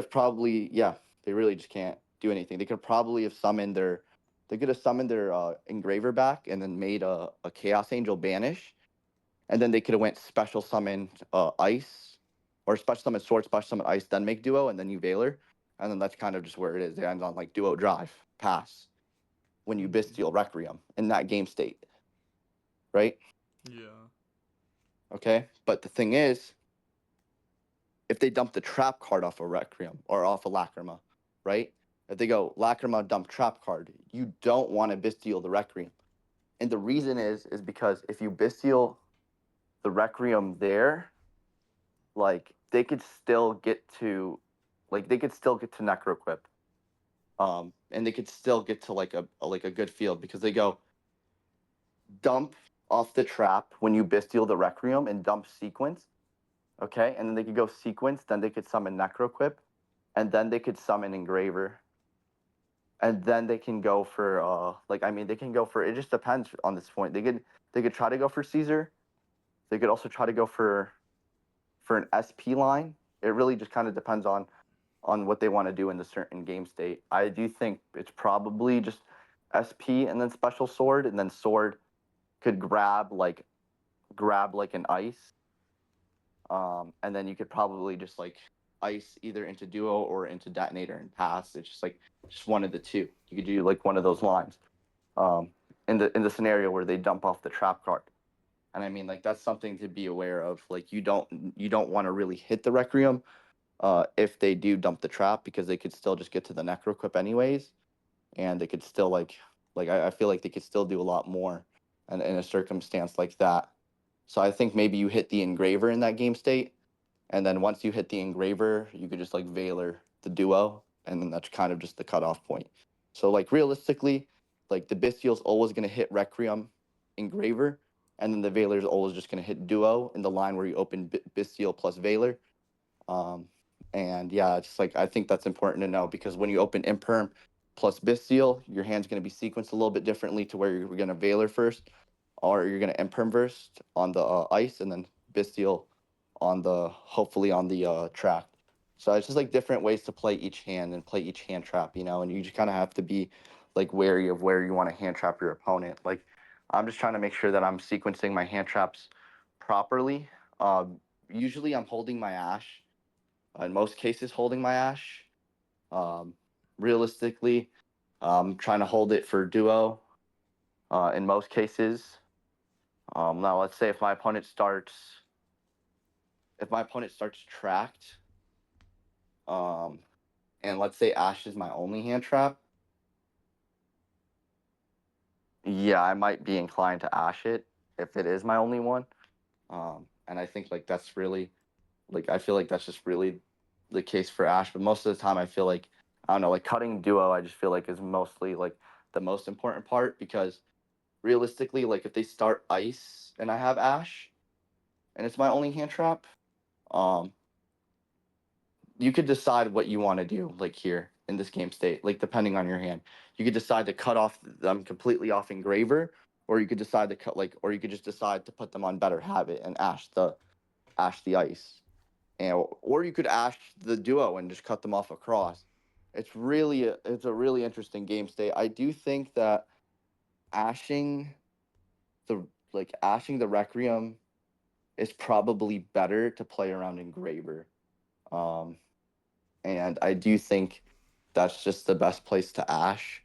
probably yeah, they really just can't do anything. They could probably have summoned their they could have summoned their engraver back and then made a chaos angel banish, and then they could have went special summon ice, or special summon sword, special summon ice, then make duo, and then you Veiler. And then that's kind of just where it is. It ends on like duo drive, pass, when you Mm-hmm. Bestial Requiem in that game state, right? Yeah. Okay. But the thing is, if they dump the trap card off a Requiem or off a Lacrima, right? If they go Lacrima dump trap card, you don't want to Bestial the Requiem. And the reason is because if you Bestial the Requiem there, like they could still get to Necroquip. And they could still get to like a good field, because they go dump off the trap when you Bestial the Requiem and dump sequence. Okay, and then they could go sequence, then they could summon Necroquip, and then they could summon Engraver, and then they can go for like I mean they can go for, it just depends on this point. They could try to go for Caesar. They could also try to go for an SP line. It really just kind of depends on what they want to do in the certain game state. I do think it's probably just SP and then special sword, and then sword could grab like an ice, and then you could probably just like ice either into duo or into detonator and pass. It's just like just one of the two. You could do like one of those lines. Um, in the scenario where they dump off the trap card. And I mean like that's something to be aware of. Like you don't want to really hit the Requiem if they do dump the trap, because they could still just get to the Necroquip anyways, and they could still I feel like they could still do a lot more in a circumstance like that. So I think maybe you hit the engraver in that game state, and then once you hit the engraver, you could just like Veiler the duo, and then that's kind of just the cutoff point. So like realistically, like the Bestial's always gonna hit Requiem engraver, and then the Veiler's always just gonna hit duo in the line where you open Bestial plus Veiler. Um, And yeah, it's just like I think that's important to know because when you open imperm plus bestial, your hand's going to be sequenced a little bit differently to where you're going to Valor first, or you're going to imperm first on the ice, and then bestial on the hopefully on the track. So it's just like different ways to play each hand and play each hand trap, you know, and you just kind of have to be like wary of where you want to hand trap your opponent. Like I'm just trying to make sure that I'm sequencing my hand traps properly. Usually I'm holding my ash in most cases holding my ash. Um, Realistically, trying to hold it for duo in most cases. Now, let's say if my opponent starts tracked, um, and let's say ash is my only hand trap, yeah, I might be inclined to ash it if it is my only one. And I think like that's really like I feel like that's just really the case for Ash. But most of the time, I feel like I don't know, like cutting duo. I just feel like is mostly like the most important part because realistically, like if they start ice and I have Ash and it's my only hand trap, um, you could decide what you want to do. Like here in this game state, like depending on your hand, you could decide to cut off them completely off Engraver, or you could decide to cut like, or you could just decide to put them on Better Habit and Ash the ice and or you could ash the duo and just cut them off across. It's a really interesting game state. I do think that ashing the ashing the Requiem is probably better to play around Engraver. Um, and I do think that's just the best place to ash.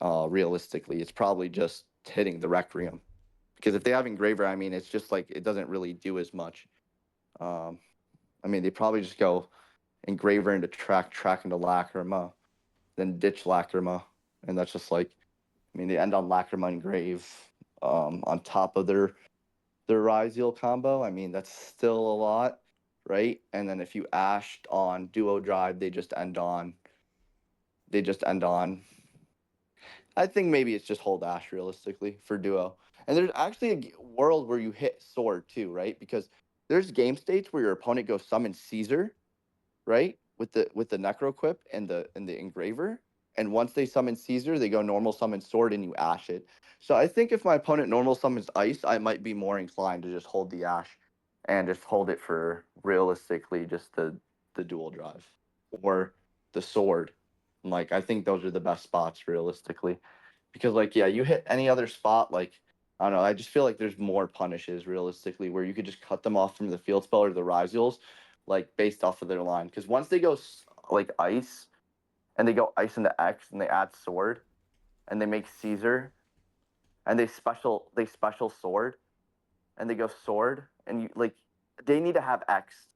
Realistically, it's probably just hitting the Requiem because if they have Engraver, I mean, it's just like it doesn't really do as much. Um, I mean, they probably just go Engraver into track into Lacrima, then ditch Lacrima, and that's just like I mean they end on Lacrima and Grave on top of their Ryzeal combo. I mean that's still a lot, right? And then if you ashed on Duo Drive, they just end on. I think maybe it's just hold Ash realistically for Duo. And there's actually a world where you hit Sword too, right? Because there's game states where your opponent goes summon Caesar right? With the Necroquip and the Engraver. And once they summon Caesar, they go normal summon sword and you ash it. So I think if my opponent normal summons ice, I might be more inclined to just hold the ash and just hold it for realistically just the dual drive or the sword. Like I think those are the best spots realistically. Because like yeah, you hit any other spot like I don't know, I just feel like there's more punishes realistically where you could just cut them off from the field spell or the Ryzeals like based off of their line. Because once they go like ice and they go ice into X and they add sword and they make Caesar and they special sword and they go sword and you like they need to have X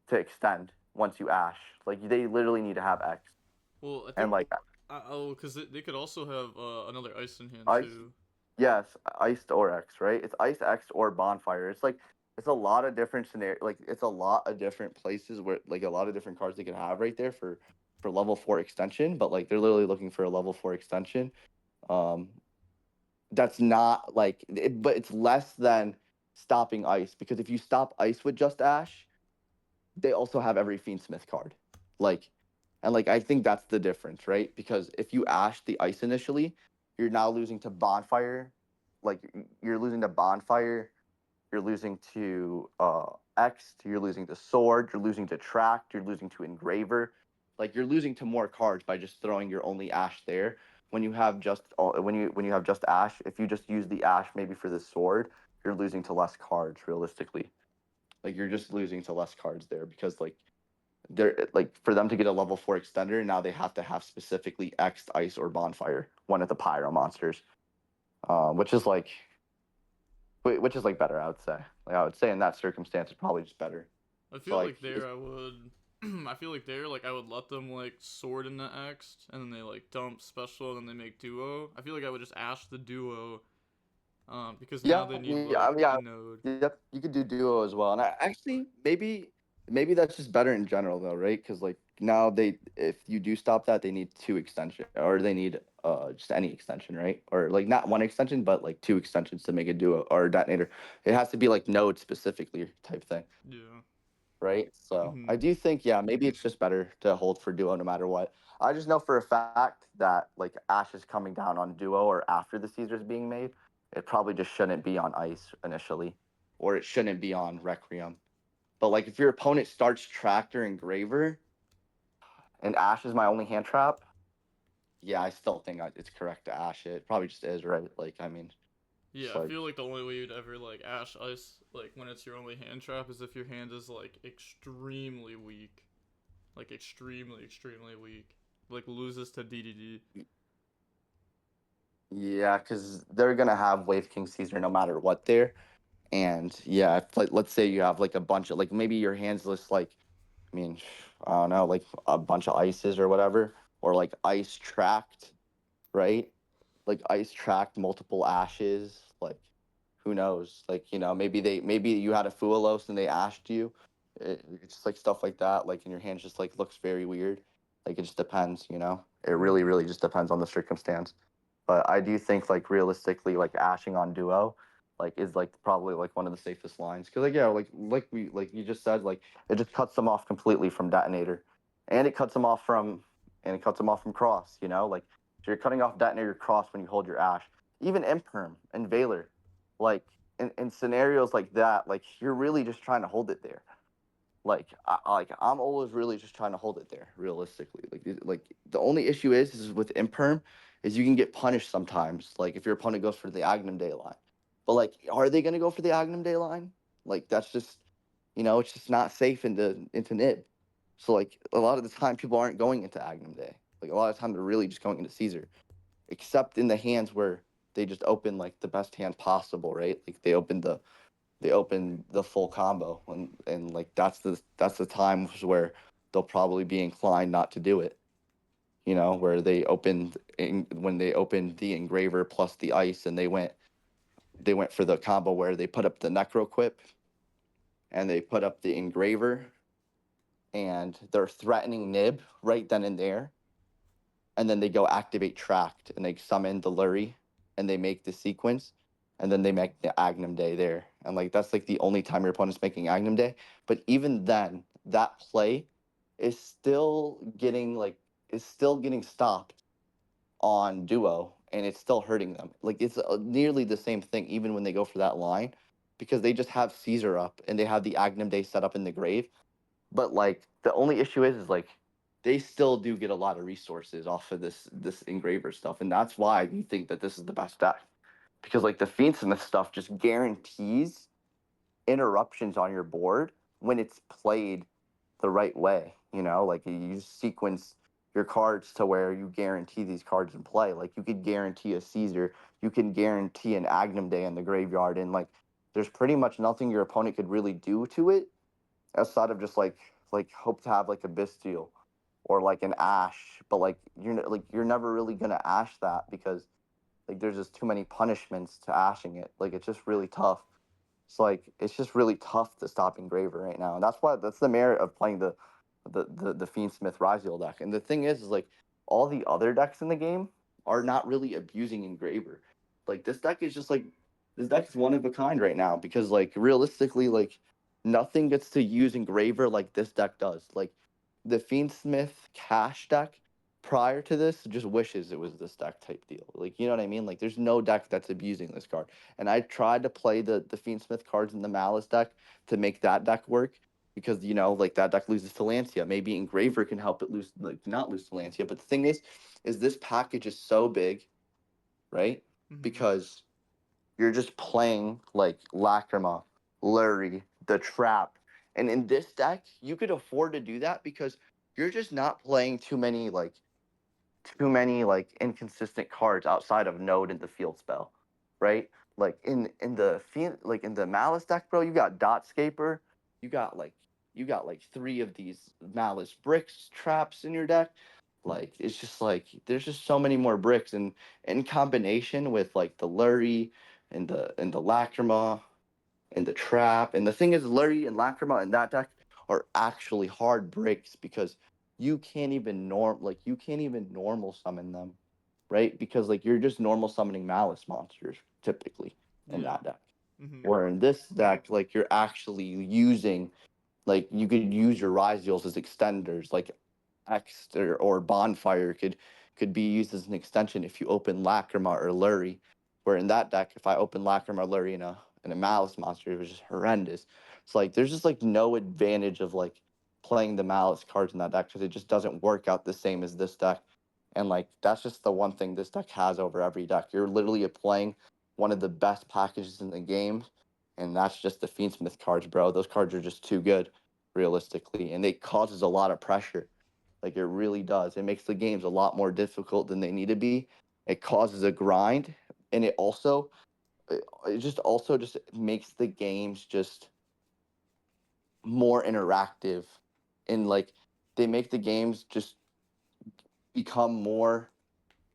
to extend once you ash. Like they literally need to have X. Well, I And think like oh, because they could also have another ice in hand ice too. yes, iced or X, right? It's ice X or bonfire. It's like it's a lot of different scenario like it's a lot of different places where like a lot of different cards they can have right there for level 4 extension, but like they're literally looking for a level 4 extension. Um that's not like but it's less than stopping ice because if you stop ice with just Ash, they also have every Fiendsmith card. Like, and like I think that's the difference, right? Because if you ash the ice initially, you're now losing to bonfire. Like you're losing to bonfire, you're losing to X, you're losing to sword, you're losing to tract, you're losing to engraver. Like you're losing to more cards by just throwing your only ash there. When you have just when you have just ash, if you just use the ash maybe for the sword, you're losing to less cards realistically. Like you're just losing to less cards there because they're like for them to get a level 4 extender now they have to have specifically X ice or bonfire one of the pyro monsters, which is like which is like better I would say. Like I would say in that circumstance it's probably just better. I So feel like like there I would. I feel like there, like I would let them like sword into X, and then they like dump special, and then they make duo. I feel like I would just ash the duo, because now yeah, they need yeah, like yeah, a node. yep, you could do duo as well. And I actually maybe that's just better in general though, right? Because like now they if you do stop that they need two extension or they need just any extension, right? Or like not one extension but like two extensions to make a duo or a detonator. It has to be like node specifically type thing. Yeah. right? So I Mhm. do think, yeah, maybe it's just better to hold for duo no matter what. I just know for a fact that like Ash is coming down on duo or after the Caesar's being made. It probably just shouldn't be on ice initially, or it shouldn't be on Requiem. But like if your opponent starts Tractor and Graver, and Ash is my only hand trap, yeah, I still think it's correct to Ash it. It probably just is, right? Like I mean, Yeah, it's I like feel like the only way you'd ever like Ash Ice like when it's your only hand trap is if your hand is like extremely weak, like extremely weak, like loses to DDD. yeah, because they're gonna have Wave King Caesar no matter what there. And yeah, if, like let's say you have like a bunch of like maybe your hands list like I mean I don't know like a bunch of ices or whatever or like ice tracked, right? Like ice tracked multiple ashes, like who knows? Like maybe you had a Fuelos and they ashed you. It's just like stuff like that. Like and your hand just like looks very weird. Like it just depends, you know. It Mhm. really just depends on the circumstance. But I do think like realistically, like ashing on duo, like is like probably like one of the safest lines because like yeah, like you just said, like it just cuts them off completely from detonator, and it cuts them off from cross. You know, like so you're cutting off detonator cross when you hold your ash. Even imperm and Valor, like in scenarios like that, like you're really just trying to hold it there. Like I'm always really just trying to hold it there realistically. Like the only issue is with imperm is you can get punished sometimes. Like if your opponent goes for the Agnum Day line, but like are they gonna go for the Agnum Day line? Like that's just it's just not safe into nib. So like a lot of the time people aren't going into Agnum Day. Like a lot of time they're really just going into Caesar, except in the hands where they just open like the best hand possible, right? Like they open the full combo and like that's the times where they'll probably be inclined not to do it, where when they opened the engraver plus the ice and they went for the combo where they put up the necro quip and they put up the engraver and they're threatening nib right then and there, and then they go activate tracked and they summon the Lurry and they make the sequence and then they make the Agnum Day there. And like that's like the only time your opponent's making Agnum Day. But even then, that play is still getting stopped on duo and it's still hurting them. Like it's nearly the same thing even when they go for that line because they just have Caesar up and they have the Agnum Day set up in the grave, but like the only issue is like they still do get a lot of resources off of this engraver stuff, and that's why you think that this is the best deck because like the Fiendsmith stuff just guarantees interruptions on your board when it's played the right way. Like you sequence your cards to where you guarantee these cards in play. Like you could guarantee a Caesar, you can guarantee an Agnum Day in the graveyard, and like there's pretty much nothing your opponent could really do to it outside of just like hope to have like a Bestial or like an Ash, but like you're never really gonna Ash that because like there's just too many punishments to ashing it. Like it's just really tough. It's just really tough to stop Engraver right now, and that's the merit of playing the Fiendsmith Raziel deck. And the thing is like all the other decks in the game are not really abusing Engraver. Like this deck is one of a kind right now because like realistically like nothing gets to use Engraver like this deck does. Like the Fiendsmith Cash deck prior to this just wishes it was this deck type deal. Like you know what I mean? Like there's no deck that's abusing this card. And I tried to play the Fiendsmith cards in the Malice deck to make that deck work because like that deck loses to Lancia. Maybe Engraver can help it lose, like not lose to Lancia. But the thing is this package is so big, right? Mhm. Because you're just playing like Lacrima, Lurry, the Trap, and in this deck you could afford to do that because you're just not playing too many inconsistent cards outside of Node and the field spell, right? Like in the Malice deck, bro, you got Dotscaper, you got like three of these Malice bricks traps in your deck. Like it's just like there's just so many more bricks and in combination with like the Lurry and the Lacrima and the trap. And the thing is, Lurry and Lacrima and that deck are actually hard breaks because you can't even normal summon them, right? Because like you're just normal summoning Malice monsters typically in Yeah. that deck. Mhm. Where in this deck, like you're actually using Like you could use your Ryziels as extenders, like X or Bonfire could be used as an extension if you open Lacrima or Lurie. Where in that deck, if I open Lacrima or Lurie in a Malice monster, it was just horrendous. It's like there's just like no advantage of like playing the Malice cards in that deck because it just doesn't work out the same as this deck. And like that's just the one thing this deck has over every deck. You're literally playing one of the best packages in the game, and that's just the Fiendsmith cards, bro. Those cards are just too good, realistically, and it causes a lot of pressure. Like it really does. It makes the games a lot more difficult than they need to be. It causes a grind, and it just also just makes the games just more interactive, and like they make the games just become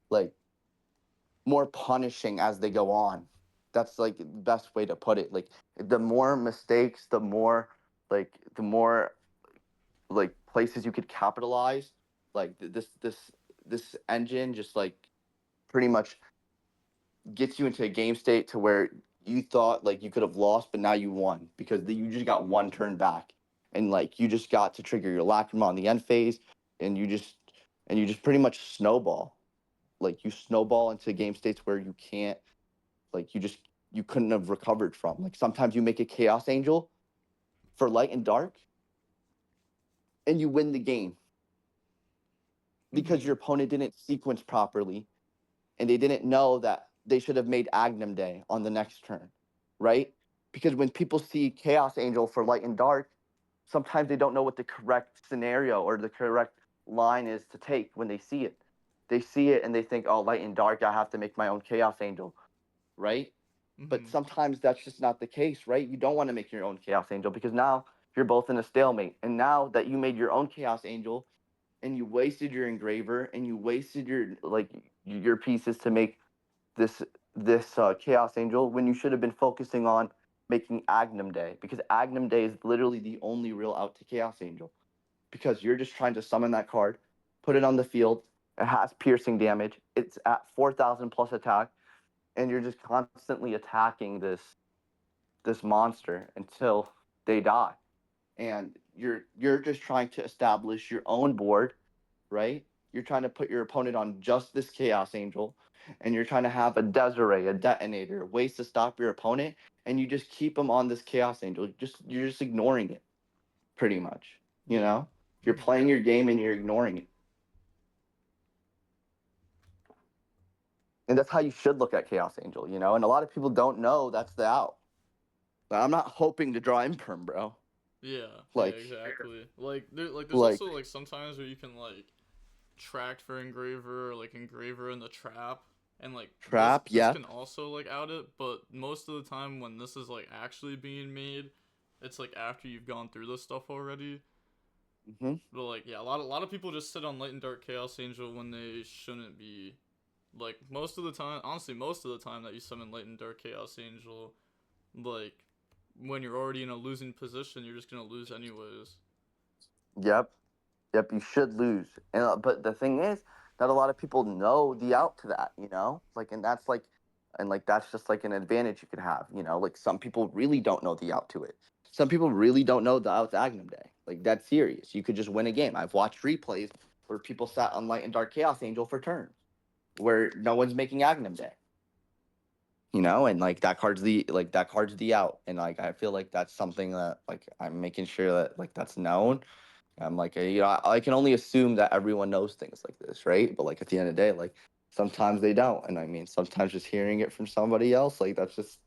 like more punishing as they go on. That's like the best way to put it. Like the more mistakes, the more like places you could capitalize. Like this engine just like pretty much gets you into a game state to where you thought like you could have lost, but now you won because you just got one turn back, and like you just got to trigger your lacrima on the end phase, and you just pretty much snowball. Like you snowball into game states where you can't, like you couldn't have recovered from. Like sometimes you make a chaos angel for light and dark, and you win the game because Mm-hmm. your opponent didn't sequence properly and they didn't know that they should have made Agnum Day on the next turn, right? Because when people see Chaos Angel for Light and Dark, sometimes they don't know what the correct scenario or the correct line is to take when they see it. They see it and they think, oh, Light and Dark, I have to make my own Chaos Angel, right? But Mm-hmm. sometimes that's just not the case, right? You don't want to make your own Chaos Angel because now you're both in a stalemate. And now that you made your own Chaos Angel, and you wasted your engraver and you wasted your pieces to make this this chaos angel when you should have been focusing on making Agnum Day, because Agnum Day is literally the only real out to chaos angel, because you're just trying to summon that card, put it on the field. It has piercing damage, it's at 4,000 plus attack, and you're just constantly attacking this monster until they die. And you're just trying to establish your own board, right? You're trying to put your opponent on just this Chaos Angel, and you're trying to have a Desiree, a Detonator, ways to stop your opponent, and you just keep them on this Chaos Angel. You're just ignoring it, pretty much. You Yeah. know, you're Mm-hmm. playing your game and you're ignoring it, and that's how you should look at Chaos Angel. And a lot of people don't know that's the out. But I'm not hoping to draw Imperm, bro. Yeah. Yeah. Like, Exactly. There's like also like sometimes where you can like tracked for engraver or like engraver in the trap, and like this trap, this can yep. also like out it, but most of the time when this is like actually being made, it's like after you've gone through this stuff already. Hmm. But like yeah, a lot of people just sit on light and dark chaos angel when they shouldn't be. Like most of the time, honestly, most of the time that you summon light and dark chaos angel, like when you're already in a losing position, you're just gonna lose anyways. Yep. Yep, you should lose. But the thing is that a lot of people know the out to that. Like, and that's just like an advantage you could have. Like some people really don't know the out to it. Some people really don't know the out to Agnum Day. Like that's serious. You could just win a game. I've watched replays where people sat on Light and Dark Chaos Angel for turns where no one's making Agnum Day. And like that card's the out. And like I feel like that's something that like I'm making sure that like that's known. I'm like, I can only assume that everyone knows things like this, right? But like at the end of the day, like sometimes they don't, and I mean, sometimes just hearing it from somebody else, like that's just,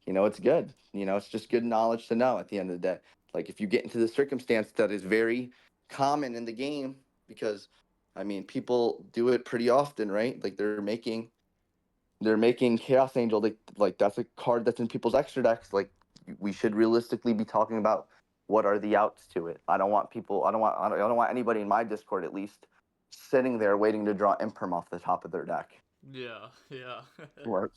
it's good. It's just good knowledge to know at the end of the day. Like if you get into the circumstance that is very common in the game, because I mean, people do it pretty often, right? Like they're making Chaos Angel, like that's a card that's in people's extra decks. Like we should realistically be talking about what are the outs to it. I don't want anybody in my Discord at least sitting there waiting to draw Imperm off the top of their deck. Yeah, yeah. Like,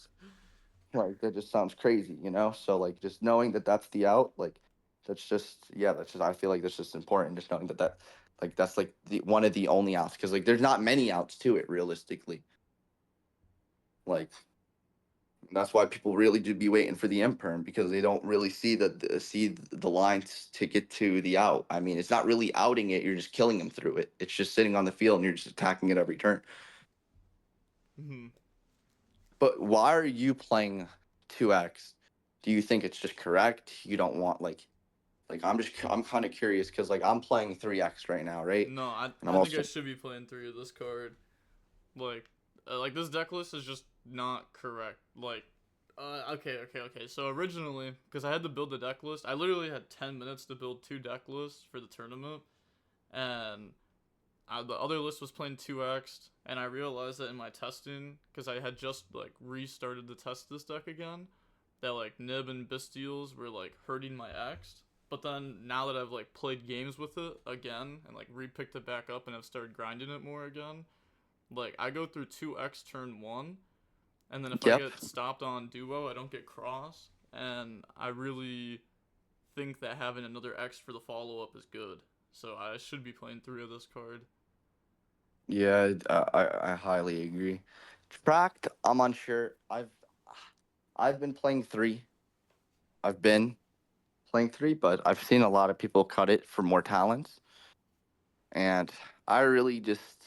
like that just sounds crazy. So like just knowing that that's the out, like that's just I feel like that's just important. Just knowing that like that's like the one of the only outs, because like there's not many outs to it realistically. Like And that's why people really do be waiting for the imperm because they don't really see the lines to get to the out. I mean, it's not really outing it; you're just killing them through it. It's just sitting on the field and you're just attacking it every turn. Hmm. But why are you playing 2x? Do you think it's just correct? You don't want I'm kind of curious because like I'm playing 3x right now, right? No, I And I'm I think I also should be playing three of this card. Like, this deck list is just not correct. Okay. So originally, because I had to build the deck list, I literally had 10 minutes to build two deck lists for the tournament, and the other list was playing 2x, and I realized that in my testing, because I had just like restarted to test this deck again, that like Nib and Bestials were like hurting my X. But then now that I've like played games with it again and like repicked it back up and have started grinding it more again, like I go through 2x turn one, and then if I yep. get stopped on duo, I don't get cross, and I really think that having another X for the follow up is good. So I should be playing three of this card. Yeah, I highly agree. Tracked, I'm unsure. I've been playing three. I've been playing three, but I've seen a lot of people cut it for more talents, and I really just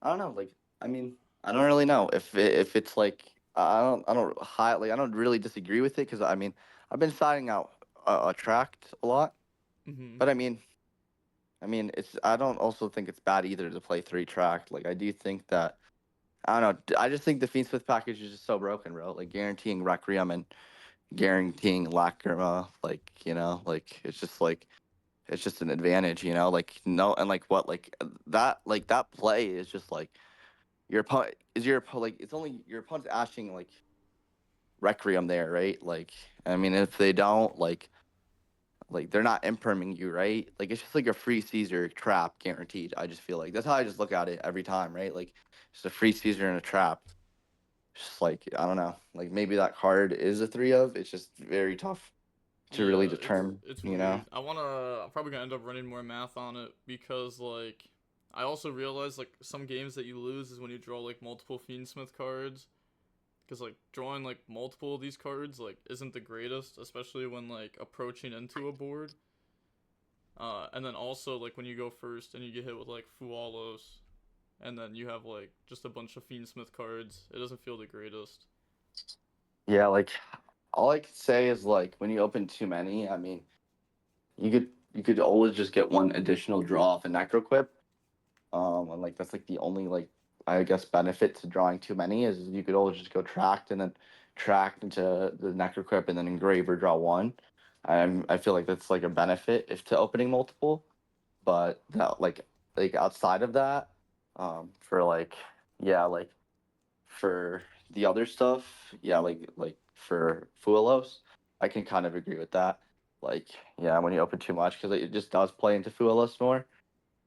I don't know. Like I mean, I don't really know if it's like I don't really disagree with it because I mean I've been siding out Tracked a lot, Mm-hmm. but it's I don't also think it's bad either to play three Tracked. Like I do think that I don't know. I just think the Fiend Smith package is just so broken, bro. Like guaranteeing Requiem and guaranteeing Lacrima, like it's just an advantage, like no, and like what, like that play is just like your opponent is your oppo- like it's only your opponent's ashing like Requiem there, right? Like I mean, if they don't like they're not imperming you, right? Like it's just like a free Caesar trap guaranteed. I just feel like that's how I just look at it every time, right? Like it's a free Caesar and a trap. Just like I don't know, like maybe that card is a three of. It's just very tough to really Yeah, determine, it's you know. weird. I'm probably gonna end up running more math on it because like I also realized like some games that you lose is when you draw like multiple Fiendsmith cards. Because like drawing like multiple of these cards like isn't the greatest, especially when like approaching into a board. And then also like when you go first and you get hit with like Fualos, and then you have like just a bunch of Fiendsmith cards, it doesn't feel the greatest. Yeah, like all I could say is like when you open too many, I mean, you could always just get one additional draw off a Necroquip. And like that's like the only like I guess benefit to drawing too many is you could always just go tracked and then tracked into the Necroquip and then engraver draw one. I feel like that's like a benefit if to opening multiple, but that like outside of that, for like yeah like for the other stuff, yeah, like for Fuelos, I can kind of agree with that. Like, yeah, when you open too much, because it just does play into Fuelos more.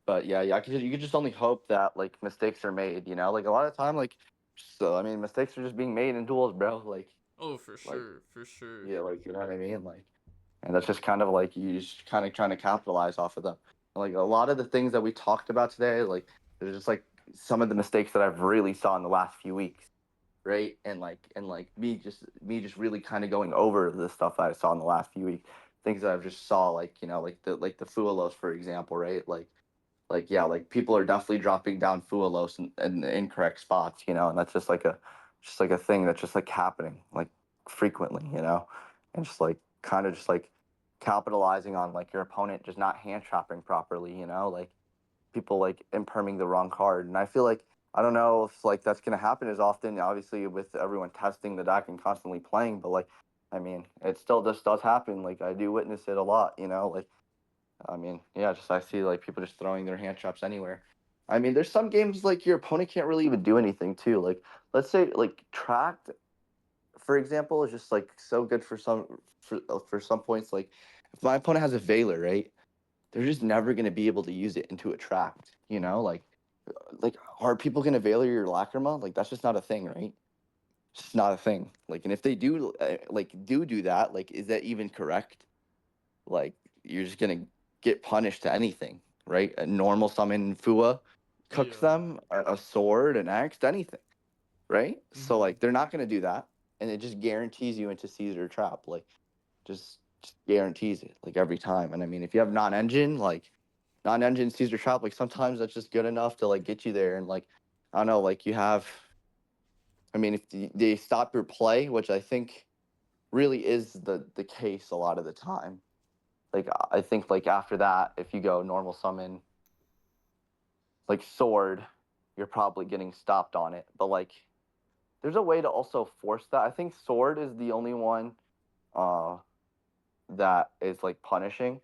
But yeah, you could just only hope that like mistakes are made. Like a lot of time, so I mean, mistakes are just being made in duels, bro. Oh, for Like sure, for sure. yeah, like you know what I mean, and that's just kind of like you just kind of trying to capitalize off of them. Like a lot of the things that we talked about today, like there's just like some of the mistakes that I've really saw in the last few weeks, right? And me just really kind of going over the stuff that I saw in the last few weeks, things that I've just saw, like the Fuelos, for example, right? Like yeah, like people are definitely dropping down Fuelos in the incorrect spots, and that's just like a thing that's just like happening like frequently, and just like kind of just like capitalizing on like your opponent just not hand trapping properly, like people like imperming the wrong card. And I feel like I don't know if like that's gonna happen as often, obviously with everyone testing the deck and constantly playing, but like I mean, it still just does happen. Like I do witness it a lot, like I mean, yeah, just I see like people just throwing their hand traps anywhere. I mean, there's some games like your opponent can't really even do anything too. Like let's say like tracked, for example, is just like so good for some points. Like if my opponent has a Veiler, right? They're just never gonna be able to use it into a tracked. Like are people gonna Veiler your Lacrima? Like that's just not a thing, right? It's just not a thing. Like, and if they do, do that, like, is that even correct? Like you're just gonna get punished to anything, right? A normal summon Fua cooks Yeah. them, a sword, an axe, anything, right? So Mm-hmm. like they're not gonna do that. and it just guarantees you into Caesar trap. Like just guarantees it like every time. And I mean, if you have non-engine, like non-engine Caesar trap, like sometimes that's just good enough to like get you there. And like I don't know, like you have. I mean, if they stop your play, which I think really is the case a lot of the time. Like I think like after that, if you go normal summon like sword, you're probably getting stopped on it. But like there's a way to also force that. I think sword is the only one uh that is like punishing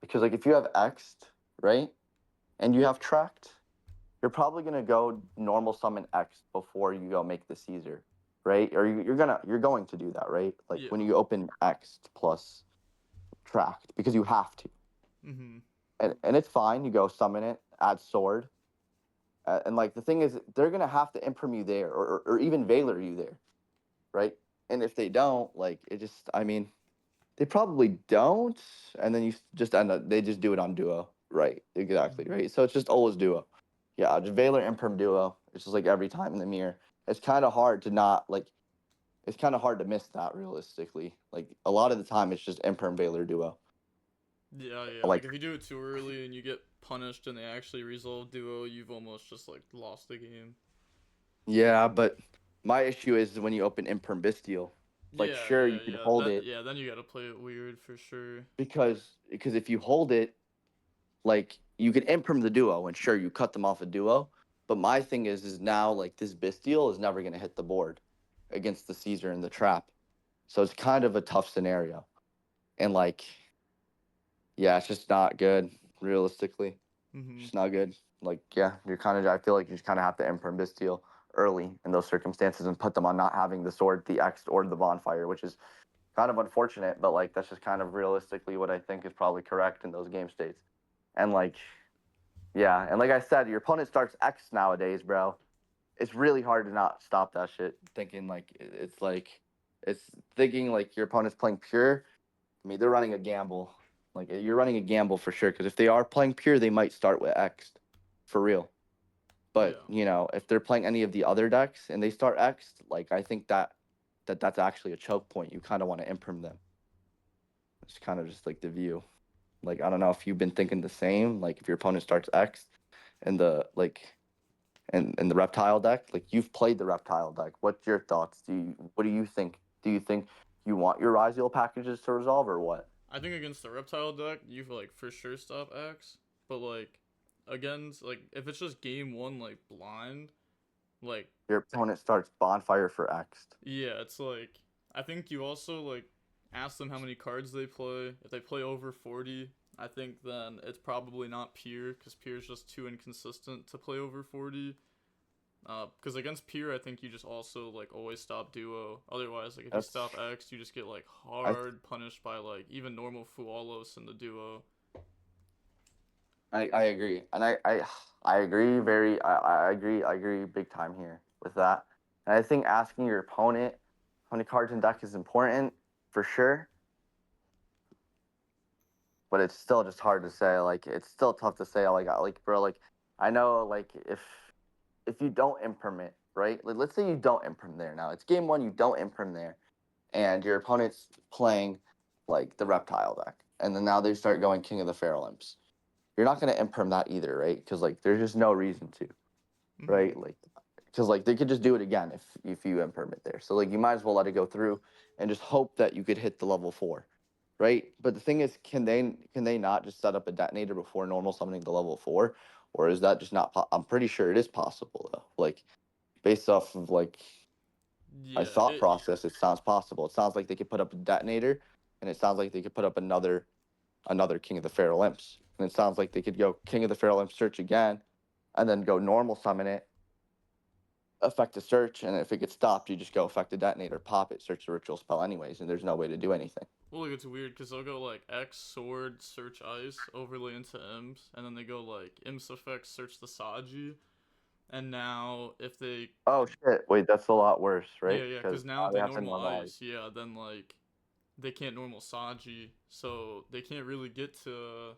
because like if you have X'd, right? And you have tracked, you're probably gonna go normal summon X before you go make the Caesar, right? Or you're going to do that, right? Like when Yeah. you open X plus tracked because you have to, Mhm. and it's fine. You go summon it, add sword, and like the thing is, they're gonna have to imprime you there, or even Valor you there, right? And if they don't, like it just, I mean, they probably don't, and then you just end up they just do it on duo, right? Exactly, Mhm. right. So it's just always duo. Yeah, just Valor imperm duo. It's just like every time in the mirror. It's kind of hard to not like. It's kind of hard to miss that realistically. Like a lot of the time, it's just imperm Valor duo. Yeah, yeah. Like Like if you do it too early and you get punished and they actually resolve duo, you've almost just like lost the game. yeah, but my issue is when you open imperm Bestial. Like Yeah, sure yeah, you can yeah. hold That it yeah. Then you gotta play it weird for sure. because if you hold it like you can imprint the duo and sure you cut them off a duo, but my thing is now like this Bestial is never gonna hit the board against the Caesar and the trap. So it's kind of a tough scenario. And like, yeah, it's just not good, realistically. Mhm. It's not good. Like, yeah, you're kind of I feel like you just kinda have to imprint Bestial early in those circumstances and put them on not having the sword, the X, or the bonfire, which is kind of unfortunate, but like that's just kind of realistically what I think is probably correct in those game states. And like yeah, and like I said, your opponent starts X nowadays, bro. It's really hard to not stop that shit. Thinking like it's like it's thinking like your opponent's playing pure. I mean, they're running a gamble. Like you're running a gamble for sure. Because if they are playing pure, they might start with X, for real. But Yeah. you know, if they're playing any of the other decks and they start X, like I think that's actually a choke point. You kind of want to imprint them. It's kind of just like the view. Like I don't know if you've been thinking the same. Like if your opponent starts X, and the like and the reptile deck, like you've played the reptile deck. What's your thoughts? What do you think? Do you think you want your Ryzeal packages to resolve or what? I think against the reptile deck, you like for sure stop X. But like against like if it's just game one like blind, like Your opponent starts bonfire for X. yeah, it's like I think you also like ask them how many cards they play. If they play over 40, I think then it's probably not Pier because Pier is just too inconsistent to play over 40. Because against Pier, I think you just also like always stop duo. Otherwise, like if you That's stop X, you just get like I hard punished by like even normal Fualos in the duo. I agree, and I agree very I agree big time here with that. And I think asking your opponent how many cards in deck is important for sure, but it's still just hard to say. Like it's still tough to say. Like bro, like I know like if you don't imprint, right? Like let's say you don't imprint there now. It's game one, you don't imprint there, and your opponent's playing like the reptile deck, and then now they start going King of the Feral Imps. You're not gonna imprint that either, right? Because like there's just no reason to, Mm-hmm. right? Like because like they could just do it again if you imprint it there. So like you might as well let it go through and just hope that you could hit the level 4, right? But the thing is, can they not just set up a detonator before normal summoning the level 4, or is that just not? I'm pretty sure it is possible though. Like based off of like my Yeah, thought it. process, it sounds possible. It sounds like they could put up a detonator, and it sounds like they could put up another King of the Feral Imps, and it sounds like they could go King of the Feral Imps search again, and then go normal summon it, affect a search, and if it gets stopped, you just go affect a detonator, pop it, search the ritual spell anyways, and there's no way to do anything. Well, like it's weird because they'll go like X sword search ice overlay into Imps, and then they go like Imps effect search the Saji, and now if they Oh shit! Wait, that's a lot worse, right? yeah, yeah, Because because now now if they they have to normal normalize. ice, yeah, then like they can't normal Saji, so they can't really get to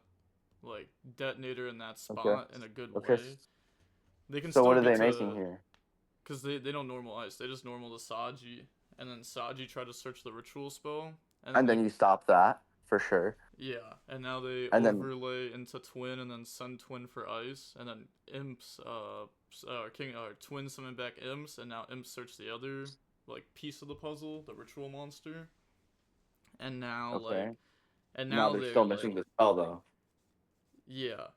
like detonator in that Okay. spot in a good Okay. way. They can So still what are get they making to here? because they don't normal ice, they just normal the Saji, and then Saji tried to search the ritual spell, and then And they then you stop that for sure. yeah, and now they And then overlay into Twin and then send Twin for Ice, and then Imps King Twin summon back Imps, and now Imps search the other like piece of the puzzle, the ritual monster, and now okay. and Now now they're they're still missing the spell though. yeah.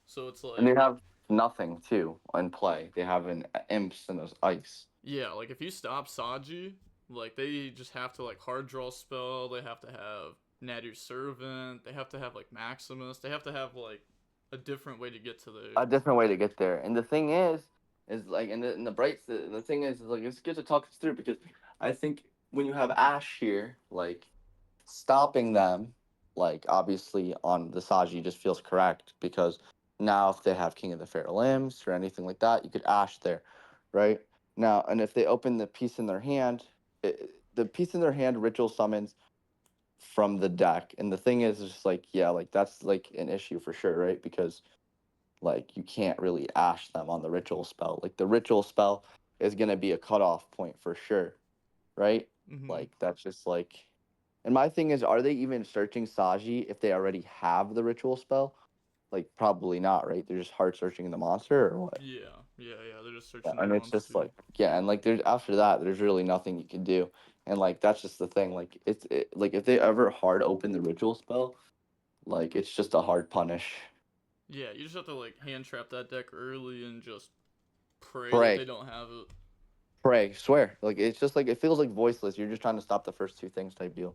So it's And they like have nothing too in play. They have an imps and those ice. yeah, like if you stop Saji, like they just have to like hard draw spell, they have to have Nadir Servant, they have to have like Maximus, they have to have like a different way to get to there. A different way to get there. And the thing is like, and the bright, the thing is like, it's good to talk this through because I think when you have Ash here, like stopping them, like obviously on the Saji just feels correct because now if they have King of the Fair Limbs or anything like that, you could Ash there, right? Now, and if they open the piece in their hand, the piece in their hand ritual summons from the deck. And the thing is just like, yeah, like that's like an issue for sure, right? Because like you can't really ash them on the ritual spell. Like the ritual spell is gonna be a cutoff point for sure, right? Mm-hmm. Like that's just like, and my thing is, are they even searching Saji if they already have the ritual spell? Like probably not, right? They're just hard searching the monster or what? Yeah. They're just Yeah, searching the and it's just monster. like, yeah, and like there's after that, there's really nothing you can do, and like that's just the thing. Like like if they ever hard open the ritual spell, like it's just a hard punish. Yeah, you just have to like hand trap that deck early and just pray that they Pray, don't have it. pray, swear. Like it's just like it feels like voiceless. You're just trying to stop the first two things type deal.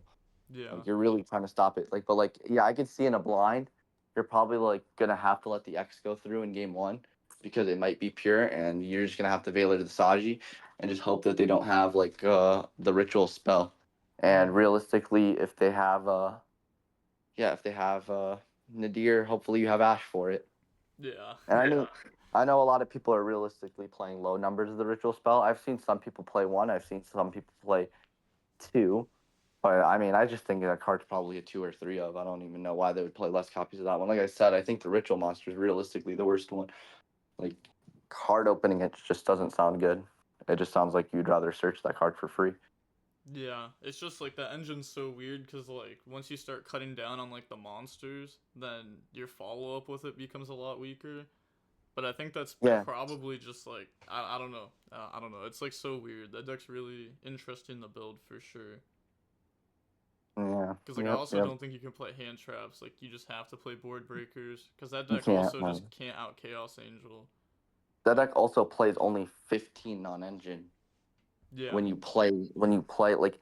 Yeah. Like you're really trying to stop it. Like, but like, yeah, I could see in a blind, you're probably like gonna have to let the X go through in game one because it might be pure, and you're just gonna have to Veiler to the Saji and just hope that they don't have like the ritual spell. And Mm-hmm. realistically, if they have yeah, if they have Nadir, hopefully you have Ash for it. Yeah. And I know a lot of people are realistically playing low numbers of the ritual spell. I've seen some people play one. I've seen some people play two. But I mean, I just think that card's probably a two or three of. I don't even know why they would play less copies of that one. Like I said, I think the ritual monster is realistically the worst one. Like card opening, it just doesn't sound good. It just sounds like you'd rather search that card for free. Yeah, it's just like that engine's so weird because like once you start cutting down on like the monsters, then your follow up with it becomes a lot weaker. But I think that's Yeah, probably just like I don't know. I don't know. It's like so weird. That deck's really interesting to build for sure. yeah, Because like I yep, also yep. don't think you can play hand traps. Like you just have to play board breakers. Because that You deck can't. also just can't out Chaos Angel. That deck also plays only 15 non-engine Yeah, when you play like,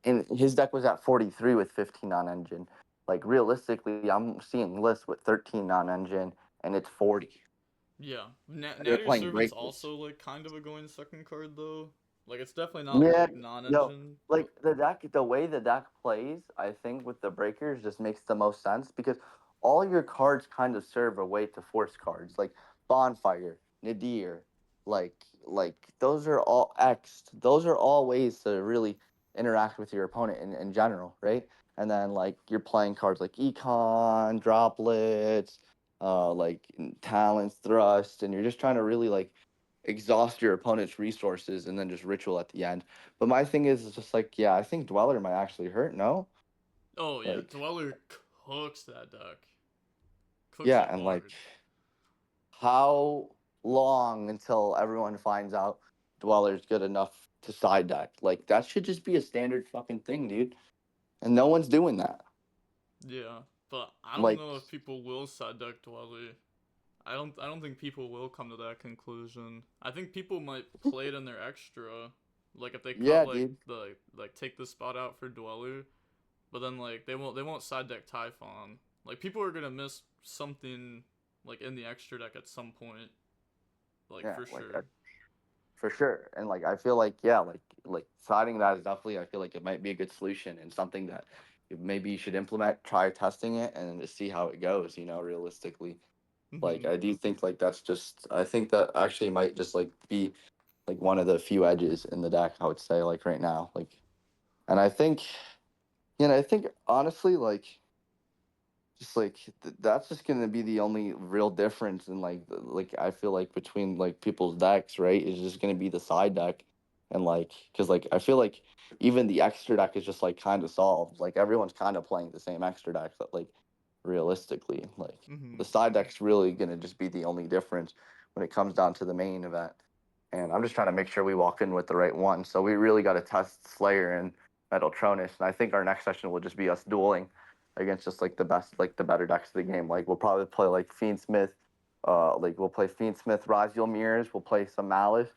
and his deck was at 43 with 15 non-engine. Like realistically, I'm seeing lists with 13 non-engine and it's 40. yeah. They're Nadir playing Servant's breakers. also like kind of a going second card though. Like it's definitely not Yeah, like no, non-engine, like but the way the deck plays, I think with the breakers just makes the most sense because all your cards kind of serve a way to force cards, like Bonfire, Nadir, like those are all X. Those are all ways to really interact with your opponent in general, right? And then like you're playing cards like Econ, Droplets, like Talents, Thrust, and you're just trying to really like exhaust your opponent's resources and then just ritual at the end. But my thing is just like, yeah, I think Dweller might actually hurt. No, oh yeah, like, Dweller cooks that deck. Cooks yeah, it and like, hard. how long until everyone finds out Dweller's good enough to side deck? Like, that should just be a standard fucking thing, dude. And no one's doing that. Yeah, but I don't Like, know if people will side deck Dweller. I don't think people will come to that conclusion. I think people might play it in their extra. Like if they cut yeah, like dude. the like take the spot out for Dweller, but then like they won't side deck Typhon. Like people are gonna miss something like in the extra deck at some point, like Yeah, for like sure. for sure. And like I feel like yeah, like siding that is definitely I feel like it might be a good solution and something that maybe you should implement, try testing it and just see how it goes, realistically. Like Mhm. I do think like that's just I think that actually might just like be like one of the few edges in the deck, I would say, like right now. Like and I think I think honestly like just like that's just gonna be the only real difference in like like I feel like between like people's decks, right? Is just gonna be the side deck, and like because like I feel like even the extra deck is just like kind of solved. Like everyone's kind of playing the same extra deck, but like realistically, like Mm-hmm. the side deck's really gonna just be the only difference when it comes down to the main event. And I'm just trying to make sure we walk in with the right one. So we really got to test Slayer and Metaltronus. And I think our next session will just be us dueling against just like the best, like the better decks of the game. Like we'll probably play like Fiend Smith, like we'll play Fiend Smith, Raziel Mirrors. We'll play some Malice,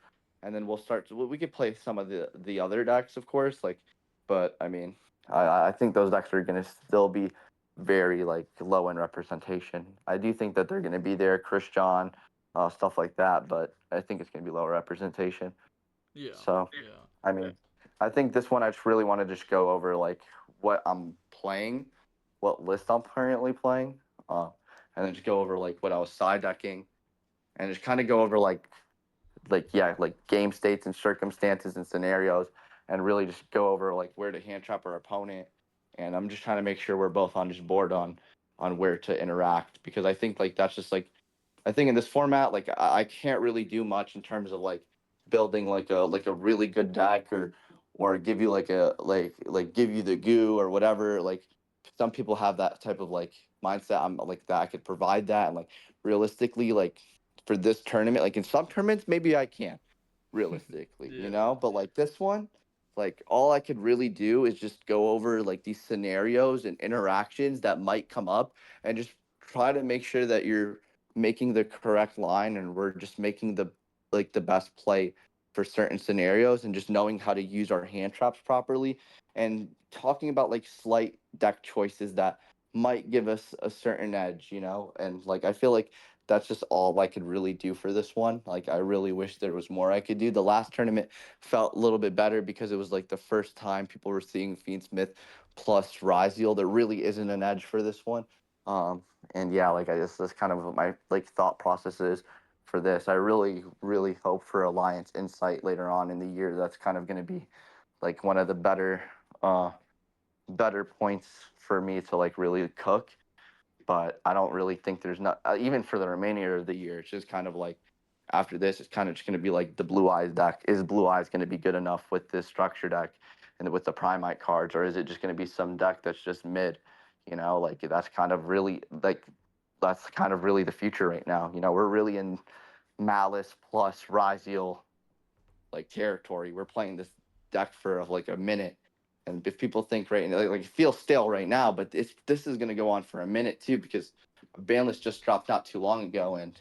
and then we'll start. We could play some of the other decks, of course. Like, but I mean, I think those decks are gonna still be very like low in representation. I do think that they're gonna be there, Chris John, stuff like that. But I think it's going to be low representation. Yeah. So, Yeah. I mean, I think this one I just really want to just go over like what I'm playing, what list I'm currently playing, uh, and then just go over like what I was side decking, and just kind of go over like yeah, like game states and circumstances and scenarios, and really just go over like where to hand trap our opponent. And I'm just trying to make sure we're both on just board on where to interact because I think like that's just like I think in this format, like I can't really do much in terms of like building like a really good deck or give you like a like give you the goo or whatever. Like some people have that type of like mindset. I'm like that I could provide that and like realistically like for this tournament, like in some tournaments maybe I can realistically, you Yeah. know, but like this one. Like all I could really do is just go over like these scenarios and interactions that might come up and just try to make sure that you're making the correct line and we're just making the like the best play for certain scenarios and just knowing how to use our hand traps properly and talking about like slight deck choices that might give us a certain edge, you know? And like I feel like that's just all I could really do for this one. Like I really wish there was more I could do. The last tournament felt a little bit better because it was like the first time people were seeing Fiend Smith plus Ryziel. There really isn't an edge for this one. And yeah, like I just that's kind of what my like thought process is for this. I really hope for Alliance Insight later on in the year. That's kind of going to be like one of the uh better points for me to like really cook. But I don't really think there's not even for the remainder of the year. It's just kind of like after this, it's kind of just going to be like the Blue Eyes deck. Is Blue Eyes going to be good enough with this structure deck and with the Primite cards, or is it just going to be some deck that's just mid? You know, like that's kind of really the future right now. You know, we're really in Malice plus Ryziel like territory. We're playing this deck for like a minute. And if people think right now, like it feels stale right now, but this is gonna go on for a minute too because Banlist just dropped not too long ago, and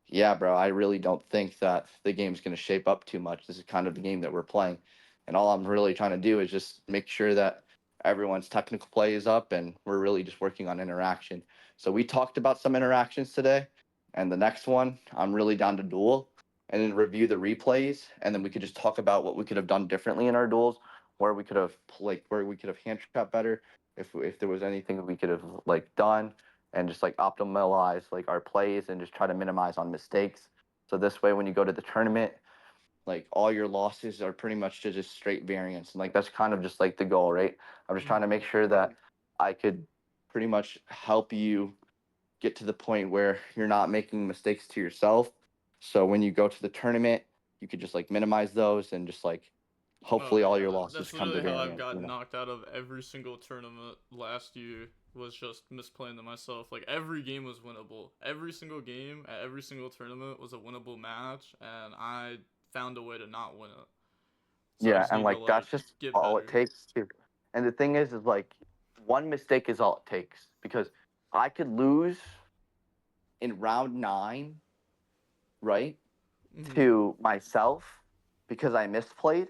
yeah, bro, I really don't think that the game's going to shape up too much. This is kind of the game that we're playing. And all I'm really trying to do is just make sure that everyone's technical play is up and we're really just working on interaction. So we talked about some interactions today. And the next one, I'm really down to duel and then review the replays. And then we could just talk about what we could have done differently in our duels, where we could have played, where we could have hand trapped better, if there was anything that we could have like done and just like optimize like our plays and just try to minimize on mistakes. So this way, when you go to the tournament, like all your losses are pretty much just straight variance, and like that's kind of just like the goal, right? I'm just trying to Mm-hmm. make sure that I could pretty much help you get to the point where you're not making mistakes to yourself. So when you go to the tournament, you could just like minimize those and just like Oh hopefully all your yeah, losses that's come to literally how I've variance, you gotten know? knocked out of every single tournament last year. Was just misplaying to myself. Like every game was winnable. Every single game at every single tournament was a winnable match, and I found a way to not win it. So I Yeah, just and need to like that's like just get all it better. takes to. And the thing is like one mistake is all it takes because I could lose in round 9, right, Mm-hmm. to myself because I misplayed.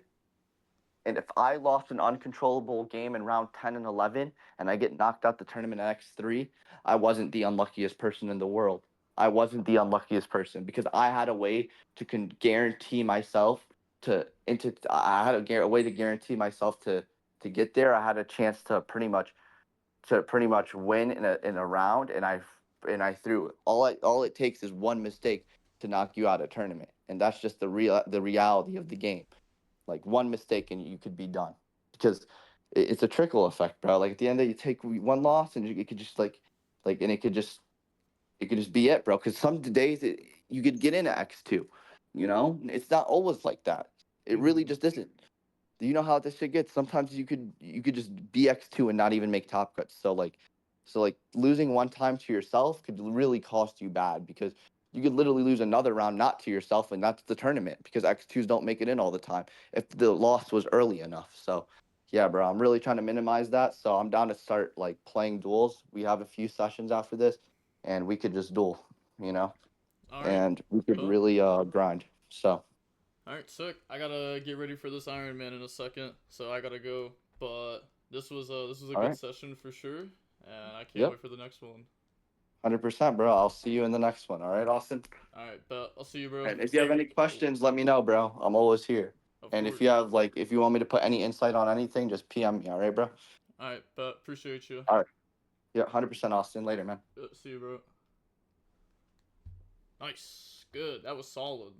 And if I lost an uncontrollable game in round 10 and 11 and I get knocked out the tournament at X3, I wasn't the unluckiest person in the world. I wasn't the unluckiest person because I had a way to guarantee myself I had a way to guarantee myself to get there. I had a chance to pretty much win in a round and I threw it. All it takes is one mistake to knock you out of a tournament. And that's just the reality of the game. Like one mistake and you could be done because it's a trickle effect, bro. Like at the end of you take one loss and it could just and it could just be it, bro. Because some days you could get into X2, you know. It's not always like that. It really Mm-hmm. just isn't. Do you know how this shit gets? Sometimes you could just BX2 and not even make top cuts. So like losing one time to yourself could really cost you bad because you could literally lose another round not to yourself, and that's the tournament because X2s don't make it in all the time if the loss was early enough. So yeah, bro, I'm really trying to minimize that. So I'm down to start like playing duels. We have a few sessions after this, and we could just duel, you know, All right, and we could bet. really grind. So All right, sick. I gotta get ready for this Iron Man in a second, so I gotta go. But this was a all good right, session for sure, and I can't yep, wait for the next one. 100%, bro. I'll see you in the next one. All right, Austin. All right, bet. I'll see you, bro. And if you have any Oh, questions, let me know, bro. I'm always here. of And if course. you have like, if you want me to put any insight on anything, just PM me. All right, bro. All right, bet. Appreciate you. All right. Yeah, 100% Austin. Later, man. See you, bro. Nice. Good. That was solid.